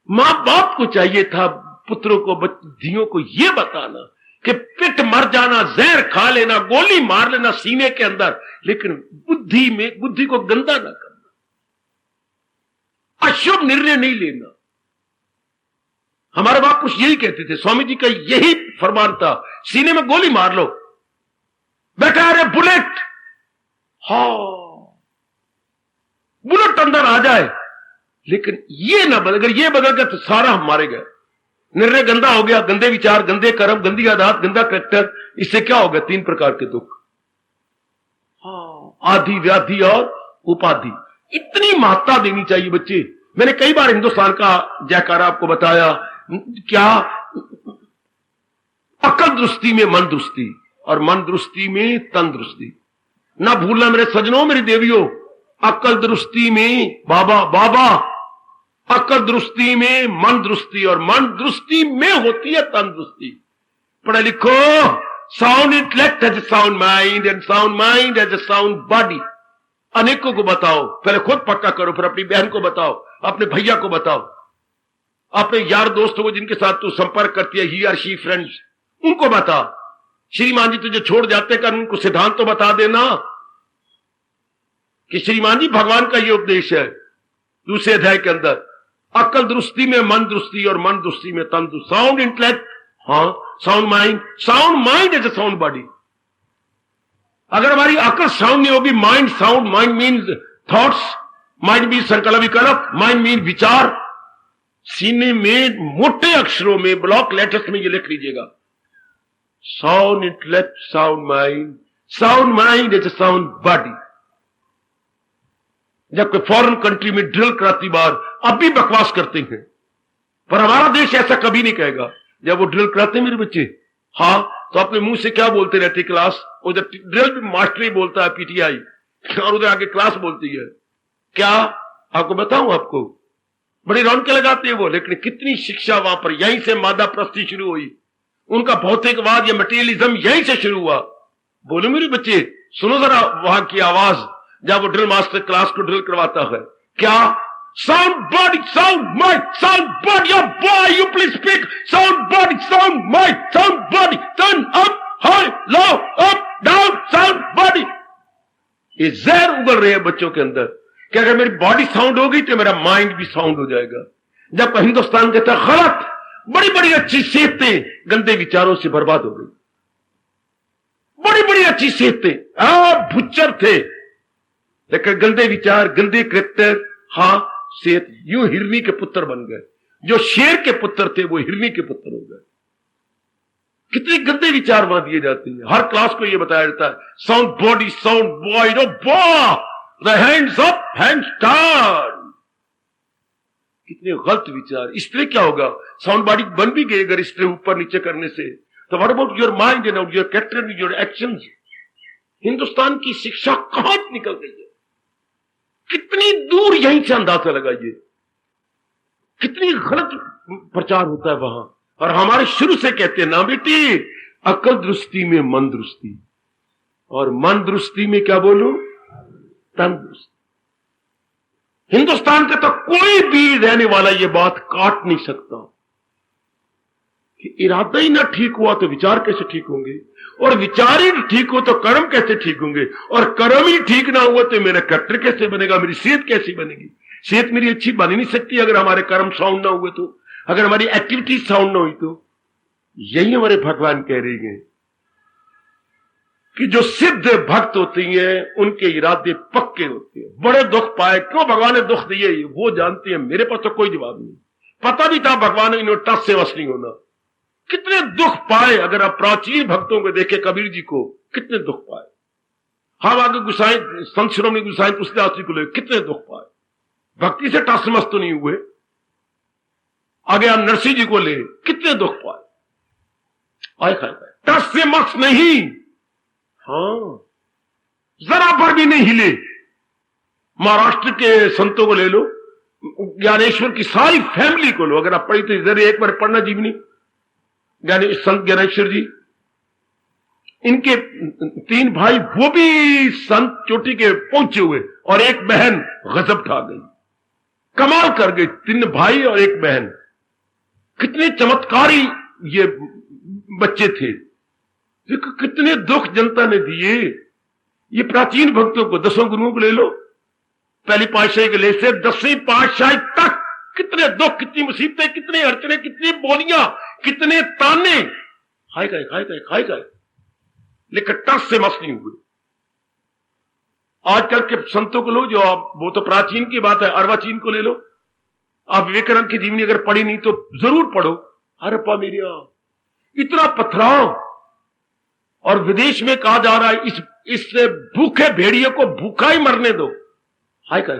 मां बाप को चाहिए था पुत्रों को, धियों को यह बताना कि पिट मर जाना, जहर खा लेना, गोली मार लेना सीने के अंदर, लेकिन बुद्धि को गंदा ना करना, अशुभ निर्णय नहीं लेना। हमारे बाप कुछ यही कहते थे, स्वामी जी का यही फरमान था, सीने में गोली मार लो, बेटा अरे बुलेट, बुलेट अंदर आ जाए, लेकिन ये ना बदल, अगर ये बदल गया तो सारा हम मारे गए। निर्णय गंदा हो गया, गंदे विचार, गंदे कर्म, गंदी आदत, गंदा कैरेक्टर, इससे क्या होगा? 3 प्रकार के दुख, आदि, व्याधि और उपाधि। इतनी महत्ता देनी चाहिए बच्चे। मैंने कई बार हिंदुस्तान का जयकारा आपको बताया, क्या अकल दृष्टि में मन दृष्टि और मन दृष्टि में तंदुरुस्ती। ना भूलना मेरे सजनों, मेरी देवियों, अकल दृष्टि में बाबा, अकल दृष्टि में मन दृष्टि और मन दृष्टि में होती है तंदुरुस्ती। पढ़ा लिखो, sound intellect has a sound mind and sound mind has a sound body. अनेकों को बताओ, पहले खुद पक्का करो, फिर अपनी बहन को बताओ, अपने भैया को बताओ, अपने यार दोस्तों को जिनके साथ तू संपर्क करती है, ही और शी फ्रेंड्स, उनको बता। श्रीमान जी तुझे छोड़ जाते कर उनको सिद्धांत तो बता देना कि श्रीमान जी भगवान का ये उपदेश है। दूसरे अध्याय के अंदर अकल दृष्टि में मन दृष्टि और मन दृष्टि में तंतु। Sound intellect, sound mind is a sound body. अगर हमारी अकल साउंड नहीं होगी, mind sound, mind means thoughts, mind mean संकल्प विकल्प, माइंड मीन विचार। सीने में मोटे अक्षरों में ब्लॉक लेटर्स में ये लिख लीजिएगा, sound intellect, sound mind is a sound body. जबकि फॉरेन कंट्री में ड्रिल कराती बार अब भी बकवास करते हैं, पर हमारा देश ऐसा कभी नहीं कहेगा। जब वो ड्रिल कराते मेरे बच्चे, तो अपने मुंह से क्या बोलते रहते क्लास, उधर ड्रिल भी मास्टर ही बोलता है पीटीआई, और उधर आगे क्लास बोलती है। क्या आपको बताऊं, आपको बड़ी रौनकें लगाते हैं वो, लेकिन कितनी शिक्षा वहां पर, यहीं से मादा प्रस्ती शुरू हुई, उनका भौतिकवाद या मटेरियलिज्म यहीं से शुरू हुआ। बोलो मेरे बच्चे, सुनो जरा वहां की आवाज जब वो ड्रिल मास्टर क्लास को ड्रिल करवाता है। क्या sound body, sound mind, sound body, boy you please speak, sound body, sound mind, sound body, turn up, high, low, up, down, sound body. ये जहर उगल रहे हैं बच्चों के अंदर कि अगर मेरी बॉडी साउंड होगी तो मेरा माइंड भी साउंड हो जाएगा। जब हिंदुस्तान कहता है गलत, बड़ी बड़ी अच्छी सेहतें गंदे विचारों से बर्बाद हो गई, बड़ी बड़ी अच्छी सेहतें, भुच्चर थे, लेकिन गंदे विचार, गंदे कैरेक्टर, सेहत, यूं हिरनी के पुत्र बन गए। जो शेर के पुत्र थे वो हिरनी के पुत्र हो गए। कितने गंदे विचार वहां दिए जाते हैं। हर क्लास को यह बताया जाता है, sound body, sound boy, the hands up, hands down. कितने गलत विचार। इसलिए क्या होगा, साउंड बॉडी बन भी गई अगर इसलिए ऊपर नीचे करने से, तो what about your mind and your character, your actions. Hindustan की शिक्षा कहां निकल गई है, कितनी दूर यहीं से अंदाजा लगाइए, कितनी गलत प्रचार होता है वहां। और हमारे शुरू से कहते हैं ना बेटी, अकल दृष्टि में मन दृष्टि, और मन दृष्टि में क्या बोलूं, तंदुरुस्ती। हिंदुस्तान का तो कोई भी रहने वाला ये बात काट नहीं सकता कि इरादा ही ना ठीक हुआ तो विचार कैसे ठीक होंगे, और विचार ही ठीक हो तो कर्म कैसे ठीक होंगे, और कर्म ही ठीक ना हुआ तो मेरा कैरेक्टर कैसे बनेगा, मेरी सेहत कैसी बनेगी। सेहत मेरी अच्छी बन ही नहीं सकती अगर हमारे कर्म साउंड ना हुए तो, अगर हमारी एक्टिविटी साउंड ना हुई तो। यही हमारे भगवान कह रहे हैं कि जो सिद्ध भक्त होती हैं उनके इरादे पक्के होते हैं। बड़े दुख पाए, क्यों भगवान ने दुख दिए वो जानते हैं, मेरे पास तो कोई जवाब नहीं। पता भी था भगवान ने इन्होंने टस से वश नहीं होना। कितने दुख पाए, अगर आप प्राचीन भक्तों को देखें, कबीर जी को कितने दुख पाए, हम आगे गुसाई संत शिरोमणि गुसाई तुलसीदास जी को ले कितने दुख पाए, भक्ति से टस मस्त तो नहीं हुए। आगे आप नरसिंह जी को ले कितने दुख पाए, आए खाए टस से मस्त नहीं, जरा भर भी नहीं हिले। महाराष्ट्र के संतों को ले लो, ज्ञानेश्वर की सारी फैमिली को लो, अगर आप पढ़ी तो जरा एक बार पढ़ना जीवनी, संत ज्ञानेश्वर जी, इनके 3 भाई वो भी संत चोटी के पहुंचे हुए, और एक बहन गजब खा गई, कमाल कर गई। 3 भाई और 1 बहन, कितने चमत्कारी ये बच्चे थे। कितने दुख जनता ने दिए। ये प्राचीन भक्तों को, 10 गुरुओं को ले लो, पहली पातशाही के ले से 10वीं पातशाही तक कितने दुख, कितनी मुसीबतें, कितने अड़चने, कितनी बोलियां, कितने ताने, खाए गए, लेकिन टस से मस नहीं हुए। आजकल के संतों को लो, जो आप, वो तो प्राचीन की बात है, अर्वाचीन को ले लो आप। विवेकानंद की जीवनी अगर पढ़ी नहीं तो जरूर पढ़ो। हरप्पा मेरिया, इतना पथराव, और विदेश में कहा जा रहा है इस भूखे भेड़िए को भूखा ही मरने दो। हाय काय।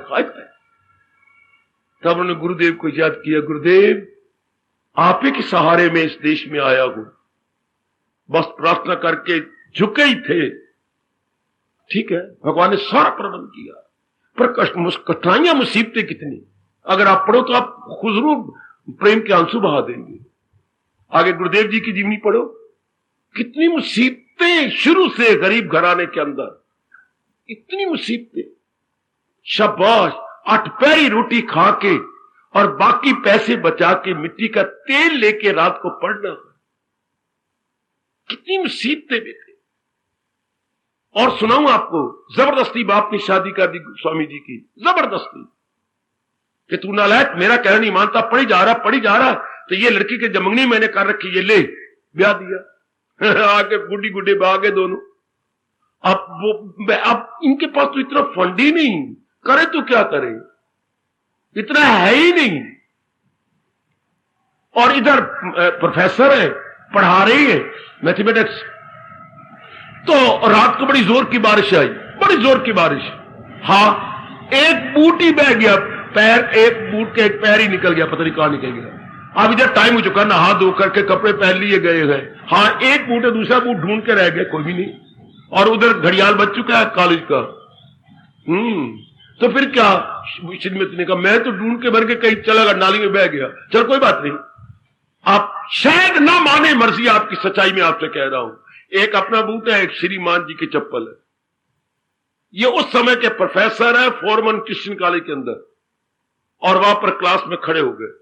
तब उन्होंने गुरुदेव को याद किया, गुरुदेव आप ही के सहारे में इस देश में आया हूं, बस प्रार्थना करके झुके ही थे। ठीक है, भगवान ने सारा प्रबंध किया, पर कठिनाइयां, मुसीबतें कितनी। अगर आप पढ़ो तो आप खुद जरूर प्रेम के आंसू बहा देंगे। आगे गुरुदेव जी की जीवनी पढ़ो, कितनी मुसीबतें, शुरू से गरीब घराने के अंदर इतनी मुसीबतें। शाबाश, 8 पैरी रोटी खा के और बाकी पैसे बचा के मिट्टी का तेल लेके रात को पढ़ना, कितनी मुसीबतें भी थी। और सुनाऊं आपको, जबरदस्ती बाप ने शादी कर दी स्वामी जी की, जबरदस्ती, कि तू नालायक, मेरा कहना नहीं मानता, पढ़ी जा रहा। तो ये लड़की के जमंगनी मैंने कर रखी, ये ले ब्याह दिया। आगे गुड्डी गुड्डे भागे दोनों। अब इनके पास तो इतना फंड ही नहीं, करे तो क्या करे, इतना है ही नहीं। और इधर प्रोफेसर है, पढ़ा रही है मैथमेटिक्स। तो रात को बड़ी जोर की बारिश आई, बड़ी जोर की बारिश। हाँ, एक बूट ही बह गया, पैर, एक बूट के एक पैर ही निकल गया, पता नहीं कहां निकल गया। अब इधर टाइम हो चुका, नहा धो करके कपड़े पहन लिए गए। हाँ, एक बूट है, दूसरा बूट ढूंढ के रह गया, कोई भी नहीं। और उधर घड़ियाल बज चुका है कॉलेज का। तो फिर क्या, श्रीमती ने कहा मैं तो ढूंढ के भर के कहीं चला गया, नाली में बह गया। चल कोई बात नहीं, आप शायद ना माने, मर्जी आपकी, सच्चाई में आपसे कह रहा हूं। एक अपना बूट है, एक श्रीमान जी की चप्पल है। ये उस समय के प्रोफेसर है फोरमन क्रिश्चियन कॉलेज के अंदर, और वहां पर क्लास में खड़े हो गए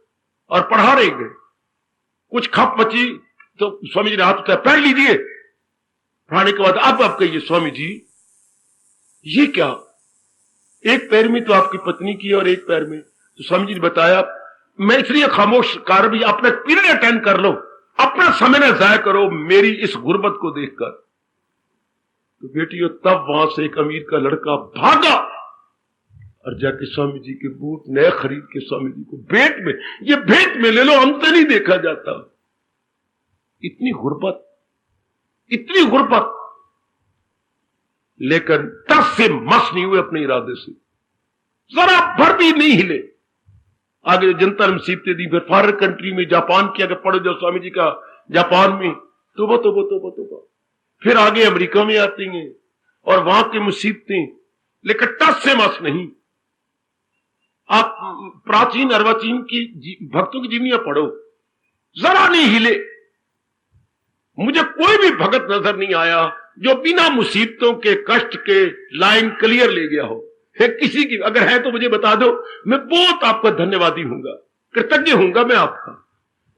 और पढ़ा रहे गए। कुछ खप मची तो स्वामी जी ने हाथ उठाया, पढ़ लीजिए। पढ़ाने के बाद अब कहिए स्वामी जी ये क्या, एक पैर में तो आपकी पत्नी की और एक पैर में। तो स्वामी जी ने बताया, मैं इसलिए खामोश कर भी, अपना पीरियड अटेंड कर लो, अपना समय न जाया करो मेरी इस गुर्बत को देखकर। तो बेटियों, तब वहां से एक अमीर का लड़का भागा और जाके स्वामी जी के बूट नए खरीद के स्वामी जी को भेंट में, ये भेंट में ले लो, हमसे नहीं देखा जाता। इतनी गुर्बत, इतनी गुर्बत, लेकिन टस से मस नहीं हुए अपने इरादे से, जरा भर भी नहीं हिले। आगे जनता ने मुसीबतें दी, फिर फॉरेन कंट्री में, जापान की अगर पढ़ो जो स्वामी जी का, जापान में तोबा। फिर आगे अमेरिका में आती हैं और वहां की मुसीबतें, लेकिन टस से मस नहीं। आप प्राचीन अर्वाचीन की भक्तों की जीवनियां पढ़ो, जरा नहीं हिले। मुझे कोई भी भगत नजर नहीं आया जो बिना मुसीबतों के, कष्ट के लाइन क्लियर ले गया हो। किसी की अगर है तो मुझे बता दो, मैं बहुत आपका धन्यवादी हूंगा, कृतज्ञ हूंगा मैं आपका।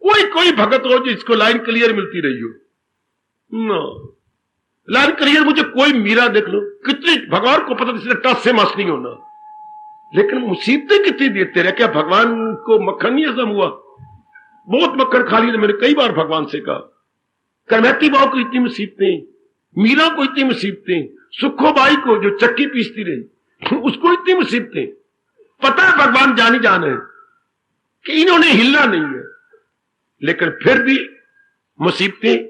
कोई भगत हो जिसको लाइन क्लियर मिलती रही हो ना, लाइन क्लियर मुझे कोई मीरा देख लो, कितनी भगवान को पता इसलिए टस से मस नहीं होना, लेकिन मुसीबतें कितनी देते रहे। क्या भगवान को मक्खन नहीं हजम हुआ? बहुत मक्खन खा लिया मैंने कई बार भगवान से कहा। करमैती बाबू को इतनी मुसीबतें, मीरा को इतनी मुसीबतें, सुखोबाई को जो चक्की पीसती रही उसको इतनी मुसीबतें। पता है भगवान जानी जान है कि इन्होंने हिलना नहीं है, लेकिन फिर भी मुसीबतें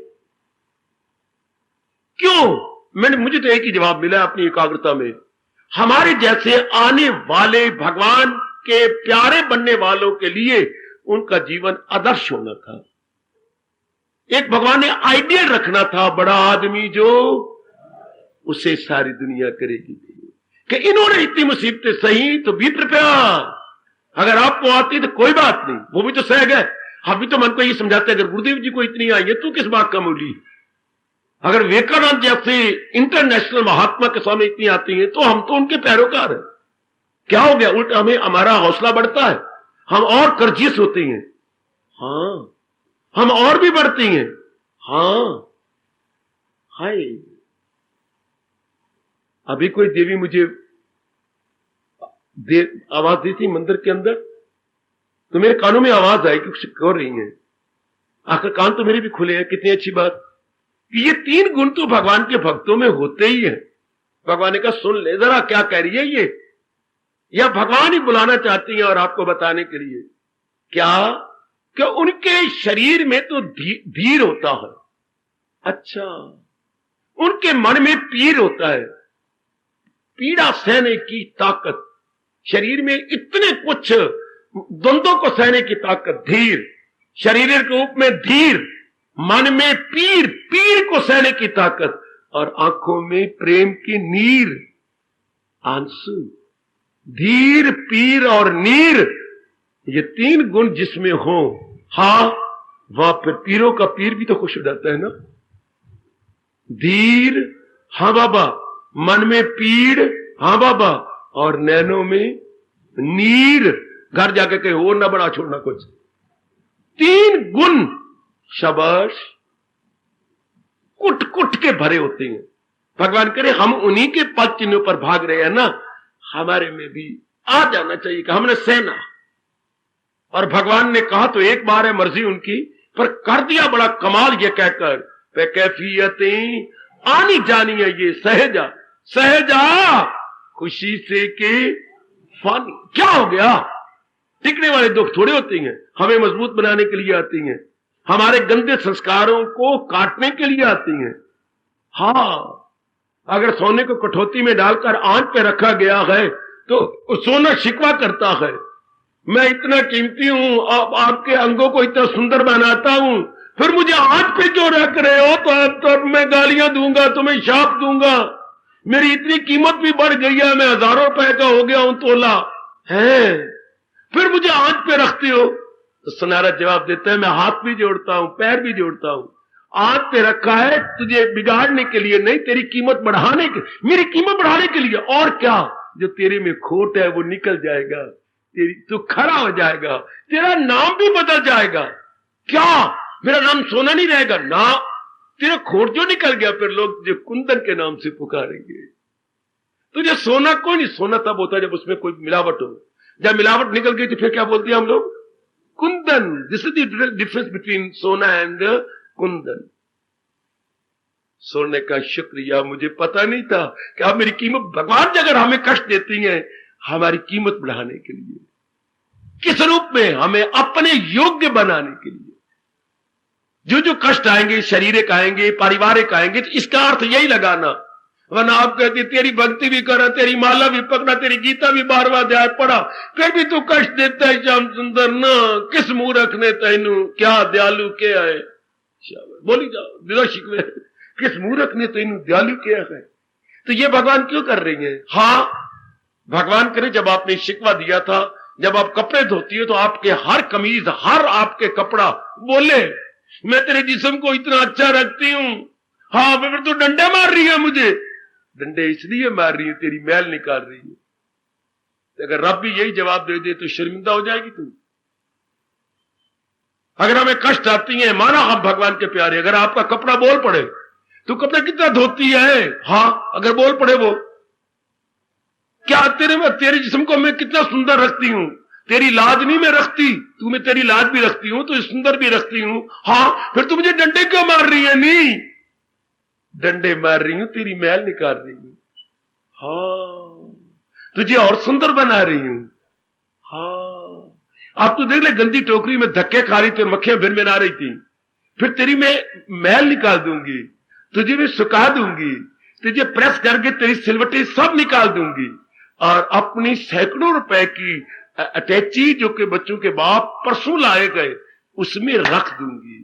क्यों? मुझे तो एक ही जवाब मिला अपनी एकाग्रता में। हमारे जैसे आने वाले भगवान के प्यारे बनने वालों के लिए उनका जीवन आदर्श होना था। एक भगवान ने आइडियल रखना था, बड़ा आदमी जो उसे सारी दुनिया करेगी। कि इन्होंने इतनी मुसीबतें सही तो बी प्रिपेयर, अगर आपको आती तो कोई बात नहीं, वो भी तो सह गए। हम भी तो मन को ये समझाते अगर गुरुदेव जी को इतनी आई है तो किस बात का मूली। अगर विवेकानंद जैसे इंटरनेशनल महात्मा के सामने इतनी आती हैं तो हम तो उनके पैरोकार हैं। क्या हो गया? उल्टा हमें हमारा हौसला बढ़ता है, हम और कर्जियस होते हैं। हाँ, हम और भी बढ़ती हैं। हाँ, हाय, अभी कोई देवी मुझे आवाज दी थी मंदिर के अंदर, तो मेरे कानों में आवाज आई कि कुछ कर रही है। आखिर कान तो मेरे भी खुले हैं। कितनी अच्छी बात कि ये 3 गुण तो भगवान के भक्तों में होते ही हैं। भगवान ने कहा सुन ले जरा क्या कह रही है ये, या भगवान ही बुलाना चाहती हैं और आपको बताने के लिए क्या उनके शरीर में तो धीर होता है। अच्छा, उनके मन में पीर होता है, पीड़ा सहने की ताकत। शरीर में इतने कुछ द्वंद्वों को सहने की ताकत, धीर, शरीर के रूप में धीर, मन में पीर, पीर को सहने की ताकत, और आंखों में प्रेम की नीर, आंसू। धीर, पीर और नीर, ये 3 गुण जिसमें हो, हाँ, वहां पर पीरों का पीर भी तो खुश हो जाता है ना। धीर, हाँ बाबा, मन में पीड़, हाँ बाबा, और नैनों में नीर। घर जाके कहे और ना बड़ा छोड़ना कुछ। 3 गुण शाबाश कुट कुट के भरे होते हैं। भगवान करे हम उन्हीं के पद चिन्हों पर भाग रहे हैं ना, हमारे में भी आ जाना चाहिए कि हमने सहना। और भगवान ने कहा तो एक बार है, मर्जी उनकी, पर कर दिया बड़ा कमाल ये कहकर, पे कैफियतें आनी जानी है ये सहजा, सहजा खुशी से के फानी। क्या हो गया? टिकने वाले दुख थोड़े होते हैं, हमें मजबूत बनाने के लिए आती हैं, हमारे गंदे संस्कारों को काटने के लिए आती हैं। हाँ, अगर सोने को कठौती में डालकर आंच पे रखा गया है तो सोना शिकवा करता है, मैं इतना कीमती हूं, आपके अंगों को इतना सुंदर बनाता हूं, फिर मुझे आंच पे क्यों रख रहे हो? तो मैं गालियां दूंगा, तुम्हें शाप दूंगा, मेरी इतनी कीमत भी बढ़ गई है, मैं हजारों रुपए का हो गया हूं तोला है, फिर मुझे आंच पे रखते हो। तो सुनारा जवाब देता है, मैं हाथ भी जोड़ता हूं, पैर भी जोड़ता हूं, आंच पे रखा है तुझे बिगाड़ने के लिए नहीं, तेरी कीमत बढ़ाने के, मेरी कीमत बढ़ाने के लिए। और क्या, जो तेरे में खोट है वो निकल जाएगा, तेरी तू खड़ा हो जाएगा, तेरा नाम भी बदल जाएगा। क्या, मेरा नाम सोना नहीं रहेगा ना, तेरा खोट जो निकल गया, फिर लोग जो कुंदन के नाम से पुकारेंगे। तुझे सोना कोई नहीं, सोना तब होता है जब उसमें कोई मिलावट हो। जब मिलावट निकल गई तो फिर क्या बोल दिया हम लोग? Kundan. This is the difference between सोना एंड कुंदन। सोने का शुक्रिया, मुझे पता नहीं था कि आप मेरी कीमत, भगवान जी अगर हमें कष्ट देती हैं हमारी कीमत बढ़ाने के लिए, किस रूप में? हमें अपने योग्य बनाने के लिए। जो जो कष्ट आएंगे, शारीरिक आएंगे, पारिवारिक आएंगे, तो इसका अर्थ यही लगाना। वरना आप कहते तेरी भक्ति भी करा, तेरी माला भी पकड़ा, तेरी गीता भी 12वां अध्याय पढ़ा, फिर भी तू कष्ट देता है श्याम सुंदर ना, किस मूर्ख ने तेनू क्या दयालु किया है? बोली जाओ बिना शिकवे, किस मूर्ख ने तेनू दयालु किया है? तो ये भगवान क्यों कर रही है? हाँ, भगवान करे जब आपने शिकवा दिया था, जब आप कपड़े धोती है तो आपके हर कमीज, हर आपके कपड़ा बोले मैं तेरे जिस्म को इतना अच्छा रखती हूं, हाँ फिर तो डंडे मार रही है मुझे। डंडे इसलिए मार रही है, तेरी मैल निकाल रही है। तो अगर रब भी यही जवाब दे दे तो शर्मिंदा हो जाएगी तू। अगर हमें कष्ट आती है, माना हम भगवान के प्यारे, अगर आपका कपड़ा बोल पड़े तो कपड़ा कितना धोती है? हाँ, अगर बोल पड़े वो, क्या तेरे जिस्म को मैं कितना सुंदर रखती हूं, तेरी लाज नहीं मैं रखती, तू मैं तेरी लाज भी रखती हूं, तो सुंदर भी रखती हूं। हाँ, फिर तू मुझे डंडे क्यों मार रही है? नहीं, डंडे मार रही हूं, तेरी मैल निकाल रही हूं। हाँ, तुझे और सुंदर बना रही हूं। हाँ, आप तो देख ले, गंदी टोकरी में धक्के खा रही थी, मक्खियां भिनभिना रही थी, फिर तेरी मैं मैल निकाल दूंगी, तुझे मैं सुखा दूंगी, तुझे प्रेस करके तेरी सिलवटें सब निकाल दूंगी, और अपनी सैकड़ों रुपए की अटैची जो कि बच्चों के बाप परसों लाए गए उसमें रख दूंगी।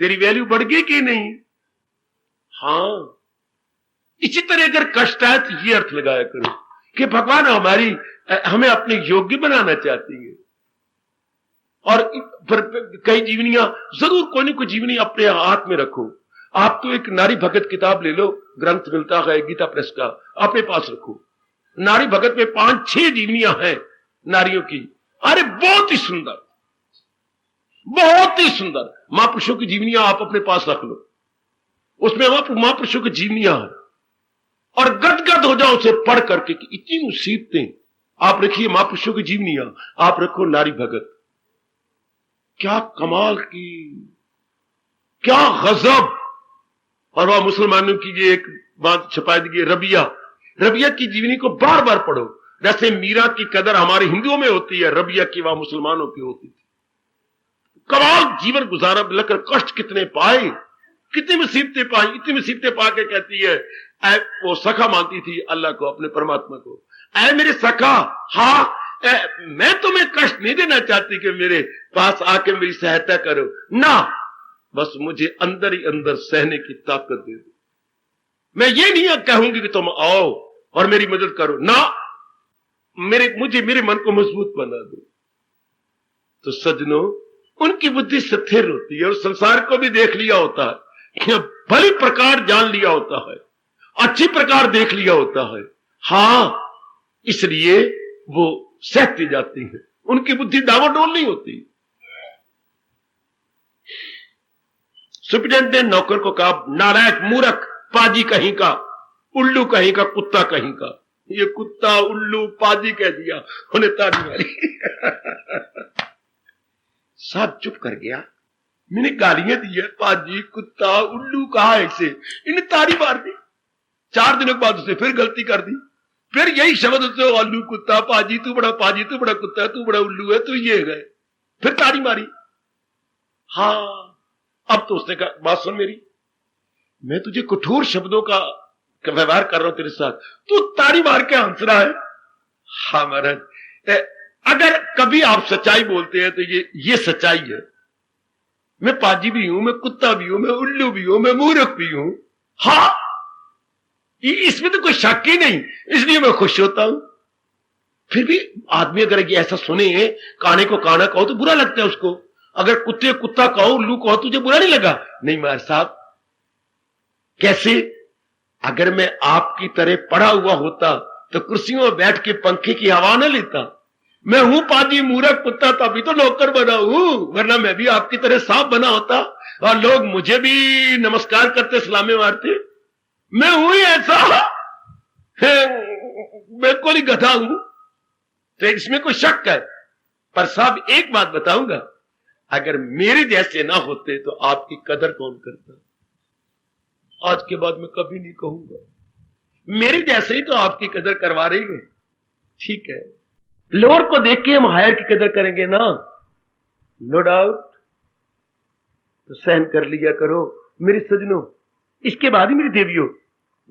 तेरी वैल्यू बढ़ गई कि नहीं? हाँ, इसी तरह अगर कष्ट आए तो ये अर्थ लगाया करो कि भगवान हमें अपने योग्य बनाना चाहती है। और कई जीवनियां जरूर, कोई ना कोई जीवनी अपने हाथ में रखो। आप तो एक नारी भगत किताब ले लो, ग्रंथ मिलता है गीता प्रेस का, अपने पास रखो। नारी भगत में 5-6 जीवनियां हैं नारियों की। अरे बहुत ही सुंदर, बहुत ही सुंदर महापुरुषों की जीवनियां आप अपने पास रख लो। उसमें महापुरुषों की जीवनियां हैं और गदगद हो जाओ उसे पढ़ करके कि इतनी मुसीबतें। आप रखिए महापुरुषों की जीवनियां, आप रखो नारी भगत, क्या कमाल की, क्या गजब। और वह मुसलमानों की ये एक बात छपा दी, रबिया की जीवनी को बार बार पढ़ो। जैसे मीरा की कदर हमारे हिंदुओं में होती है, रबिया की वह मुसलमानों की होती थी। कमाल जीवन गुजारा, लेकर कष्ट कितने पाए, कितनी मुसीबतें पाई। इतनी मुसीबतें पाके कहती है, वो सखा मानती थी अल्लाह को, अपने परमात्मा को, ऐ मेरे सखा, हाँ मैं तुम्हें कष्ट नहीं देना चाहती कि मेरे पास आके मेरी सहायता करो ना, बस मुझे अंदर ही अंदर सहने की ताकत दे दो। मैं ये नहीं कहूंगी कि तुम आओ और मेरी मदद करो ना, मेरे मन को मजबूत बना दो। तो सज्जनों, उनकी बुद्धि स्थिर होती है और संसार को भी देख लिया होता है, भली प्रकार जान लिया होता है, अच्छी प्रकार देख लिया होता है। हाँ, इसलिए वो सहती जाती है, उनकी बुद्धि डावाडोल नहीं होती। सुप्रिटेंडेंट ने नौकर को कहा, नालायक, मूर्ख, पाजी कहीं का, उल्लू कहीं का, कुत्ता कहीं का। ये कुत्ता, उल्लू, पाजी कह दिया, उन्हें ताली मारी। साहब चुप कर गया। मैंने गालियां दी है, पाजी, कुत्ता, उल्लू कहा ऐसे, इन्हें ताली मार दी। 4 दिनों के बाद उसे फिर गलती कर दी, फिर यही शब्द उससे, उल्लू, कुत्ता, पाजी, तू बड़ा पाजी, तू बड़ा कुत्ता, तू बड़ा उल्लू है, तू ये गए, फिर ताली मारी। हाँ, अब तो उसने कहा, बात सुन मेरी, मैं तुझे कठोर शब्दों का व्यवहार कर रहा हूं तेरे साथ, तू ताली मार के हंस रहा है। हाँ महाराज, अगर कभी आप सच्चाई बोलते हैं तो ये सच्चाई है। मैं पाजी भी हूं, मैं कुत्ता भी हूं, मैं उल्लू भी हूं, मैं मूर्ख भी हूं। हाँ, इसमें तो कोई शक ही नहीं, इसलिए मैं खुश होता हूं। फिर भी आदमी अगर ये ऐसा सुने, काने को काना कहो तो बुरा लगता है उसको। अगर कुत्ते कुत्ता कहो, उल्लू कहो, तुझे बुरा नहीं लगा? नहीं महाराज साहब, कैसे? अगर मैं आपकी तरह पढ़ा हुआ होता तो कुर्सियों में बैठ के पंखे की हवा न लेता। मैं हूं पाजी, मूर्ख, कुत्ता, तभी तो नौकर बना हूं, वरना मैं भी आपकी तरह सांप बना होता और लोग मुझे भी नमस्कार करते, सलामे मारते। मैं हूं ही ऐसा, बिल्कुल ही गधा हूं, तो इसमें कोई शक है। पर साहब एक बात बताऊंगा, अगर मेरे जैसे ना होते तो आपकी कदर कौन करता? आज के बाद मैं कभी नहीं कहूंगा, मेरे जैसे ही तो आपकी कदर करवा रही है। ठीक है, लोअर को देख के हम हायर की कदर करेंगे ना, नो डाउट, तो सहन कर लिया करो मेरे सजनों। इसके बाद ही मेरी देवियों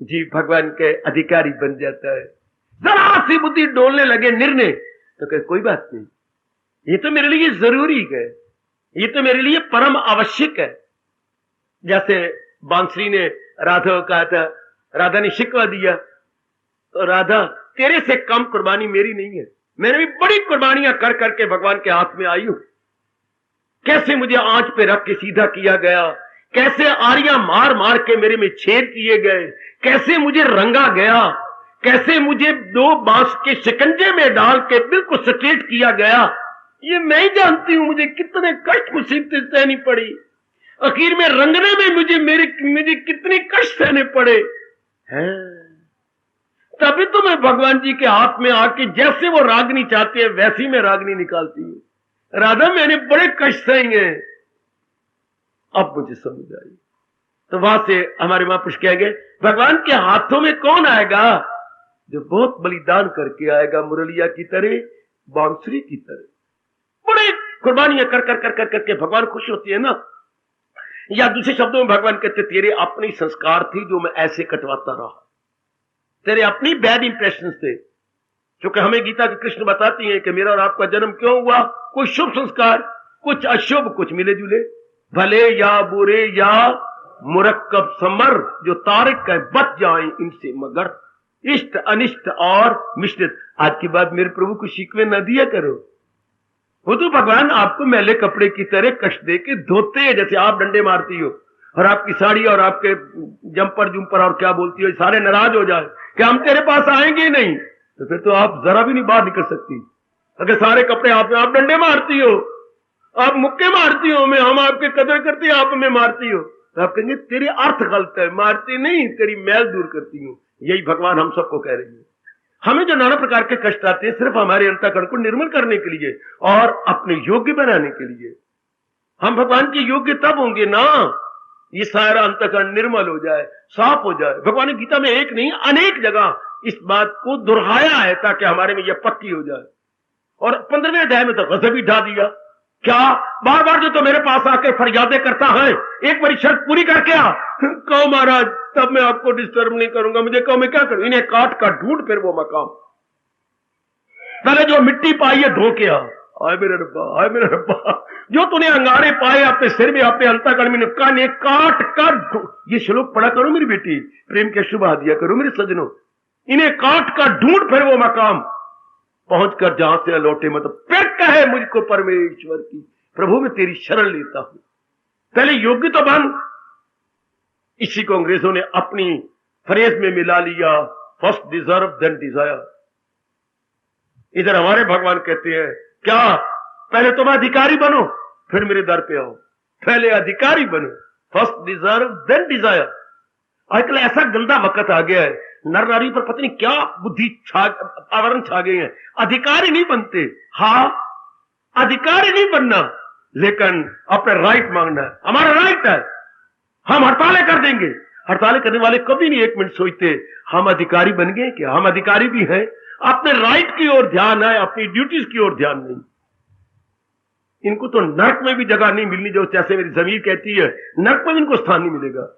जी भगवान के अधिकारी बन जाता है। जरा सी बुद्धि डोलने लगे निर्णय, तो कहे कोई बात नहीं, ये तो मेरे लिए जरूरी है, ये तो मेरे लिए परम आवश्यक है। जैसे बांसुरी ने राधा को कहा था, राधा ने शिकवा दिया, तो राधा तेरे से कम कुर्बानी मेरी नहीं है, मैंने भी बड़ी कुर्बानियां कर करके भगवान के हाथ में आई हूं। कैसे मुझे आंच पे रख के सीधा किया गया, कैसे आरियां मार मार के मेरे में छेद किए गए, कैसे मुझे रंगा गया, कैसे मुझे 2 बांस के शिकंजे में डाल के बिल्कुल स्ट्रेट किया गया, ये मैं ही जानती हूं। मुझे कितने कष्ट मुसीबतें सहनी पड़ी, आखिर में रंगने में मुझे कितने कष्ट सहने पड़े हैं। तभी तो मैं भगवान जी के हाथ में आके जैसे वो रागनी चाहते हैं वैसी मैं रागनी निकालती हूं। राधा मैंने बड़े कष्ट सहेंगे, अब मुझे समझ आई। तो वहां से हमारे महापुरुष कहेंगे, भगवान के हाथों में कौन आएगा? जो बहुत बलिदान करके आएगा, मुरलिया की तरह, बांसुरी की तरह, बड़े कुर्बानियां कर कर कर कर करके भगवान खुश होती है ना। या दूसरे शब्दों में भगवान कहते, तेरे अपनी संस्कार थी जो मैं ऐसे कटवाता रहा, तेरे अपनी बैड इंप्रेशन थे। क्योंकि हमें गीता की कृष्ण बताती हैं कि मेरा और आपका जन्म क्यों हुआ, कुछ शुभ संस्कार, कुछ अशुभ, कुछ मिले जुले, भले या बुरे या मुरक्कब समर, जो तारिक है बच जाए इनसे मगर, इष्ट अनिष्ट और मिश्रित। आज के बाद मेरे प्रभु को शिकवे न दिया करो, वो तो भगवान आपको मैले कपड़े की तरह कष्ट दे के धोते हैं, जैसे आप डंडे मारती हो, और आपकी साड़ी और आपके जंपर जुम्पर और क्या बोलती हो, सारे नाराज हो जाए कि हम तेरे पास आएंगे ही नहीं, तो फिर तो आप जरा भी नहीं बाहर निकल सकती। अगर सारे कपड़े आप डंडे मारती हो, आप मुक्के मारती हो, मैं हम आपके कदर करती हो, आप हमें मारती हो, तो आप कहेंगे तेरे अर्थ गलत है, मारती नहीं, तेरी मैल दूर करती हूं। यही भगवान हम सबको कह रही है। हमें जो नाना प्रकार के कष्ट आते हैं सिर्फ हमारे अंतःकरण को निर्मल करने के लिए और अपने योग्य बनाने के लिए। हम भगवान के योग्य तब होंगे ना ये सारा अंतःकरण निर्मल हो जाए, साफ हो जाए। भगवान ने गीता में एक नहीं अनेक जगह इस बात को दोहराया है ताकि हमारे में यह पक्की हो जाए। और 15वें अध्याय में तो गजब ही ढा दिया। क्या बार बार जो तो मेरे पास आके फरियादें करता है, एक मेरी शर्त पूरी करके आ, कहो महाराज तब मैं आपको डिस्टर्ब नहीं करूंगा, मुझे कहो मैं क्या करूं, इन्हें काट का ढूंढ फिर वो मकाम, पहले जो मिट्टी पाई है धो के आ। हाय मेरे रब्बा, हाय मेरे रब्बा, जो तूने अंगारे पाए अपने सिर में, अपने अंतःकरण में, काने काट कर। ये श्लोक पढ़ा करो मेरी बेटी, प्रेम के शुभ दिया करो मेरे सजनों। इन्हें काट कर ढूंढ फिर वो मकाम, पहुंचकर जहां से लौटे मत फिर कहे मुझको परमेश्वर की, प्रभु मैं तेरी शरण लेता हूं। पहले योग्य तो बन। इसी को अंग्रेजों ने अपनी फ्रेज में मिला लिया, फर्स्ट डिजर्व देन डिजायर। इधर हमारे भगवान कहते हैं क्या, पहले तुम अधिकारी बनो फिर मेरे दर पे आओ, पहले अधिकारी बनो, फर्स्ट डिजर्व देन डिजायर। आजकल ऐसा गंदा वक्त आ गया है, नर नारी पर पता नहीं क्या बुद्धि आवरण छा गए हैं, अधिकारी नहीं बनते। हाँ अधिकारी नहीं बनना, लेकिन अपने राइट मांगना है, हमारा राइट है, हम हड़तालें कर देंगे। हड़तालें करने वाले कभी नहीं एक मिनट सोचते हम अधिकारी बन गए क्या, हम अधिकारी भी हैं। अपने राइट की ओर ध्यान है, अपनी ड्यूटीज की ओर ध्यान नहीं। इनको तो नर्क में भी जगह नहीं मिलनी, जो जैसे मेरी जमीर कहती है नर्क में इनको स्थान नहीं मिलेगा।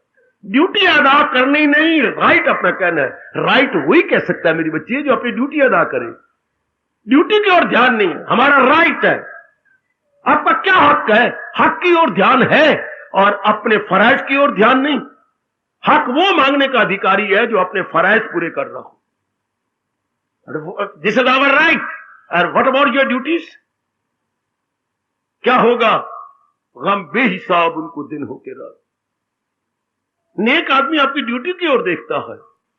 ड्यूटी अदा करनी नहीं, राइट अपना कहना है। राइट वही कह सकता है मेरी बच्ची जो अपनी ड्यूटी अदा करे, ड्यूटी की ओर ध्यान नहीं, हमारा राइट है। आपका क्या हक है, हक की ओर ध्यान है और अपने फराइज की ओर ध्यान नहीं। हक वो मांगने का अधिकारी है जो अपने फराइज पूरे कर रहा हो। This is our right and what about your duties. क्या होगा, गम बेहिसाब उनको दिन होके रात। नेक आदमी आपकी ड्यूटी की ओर देखता है,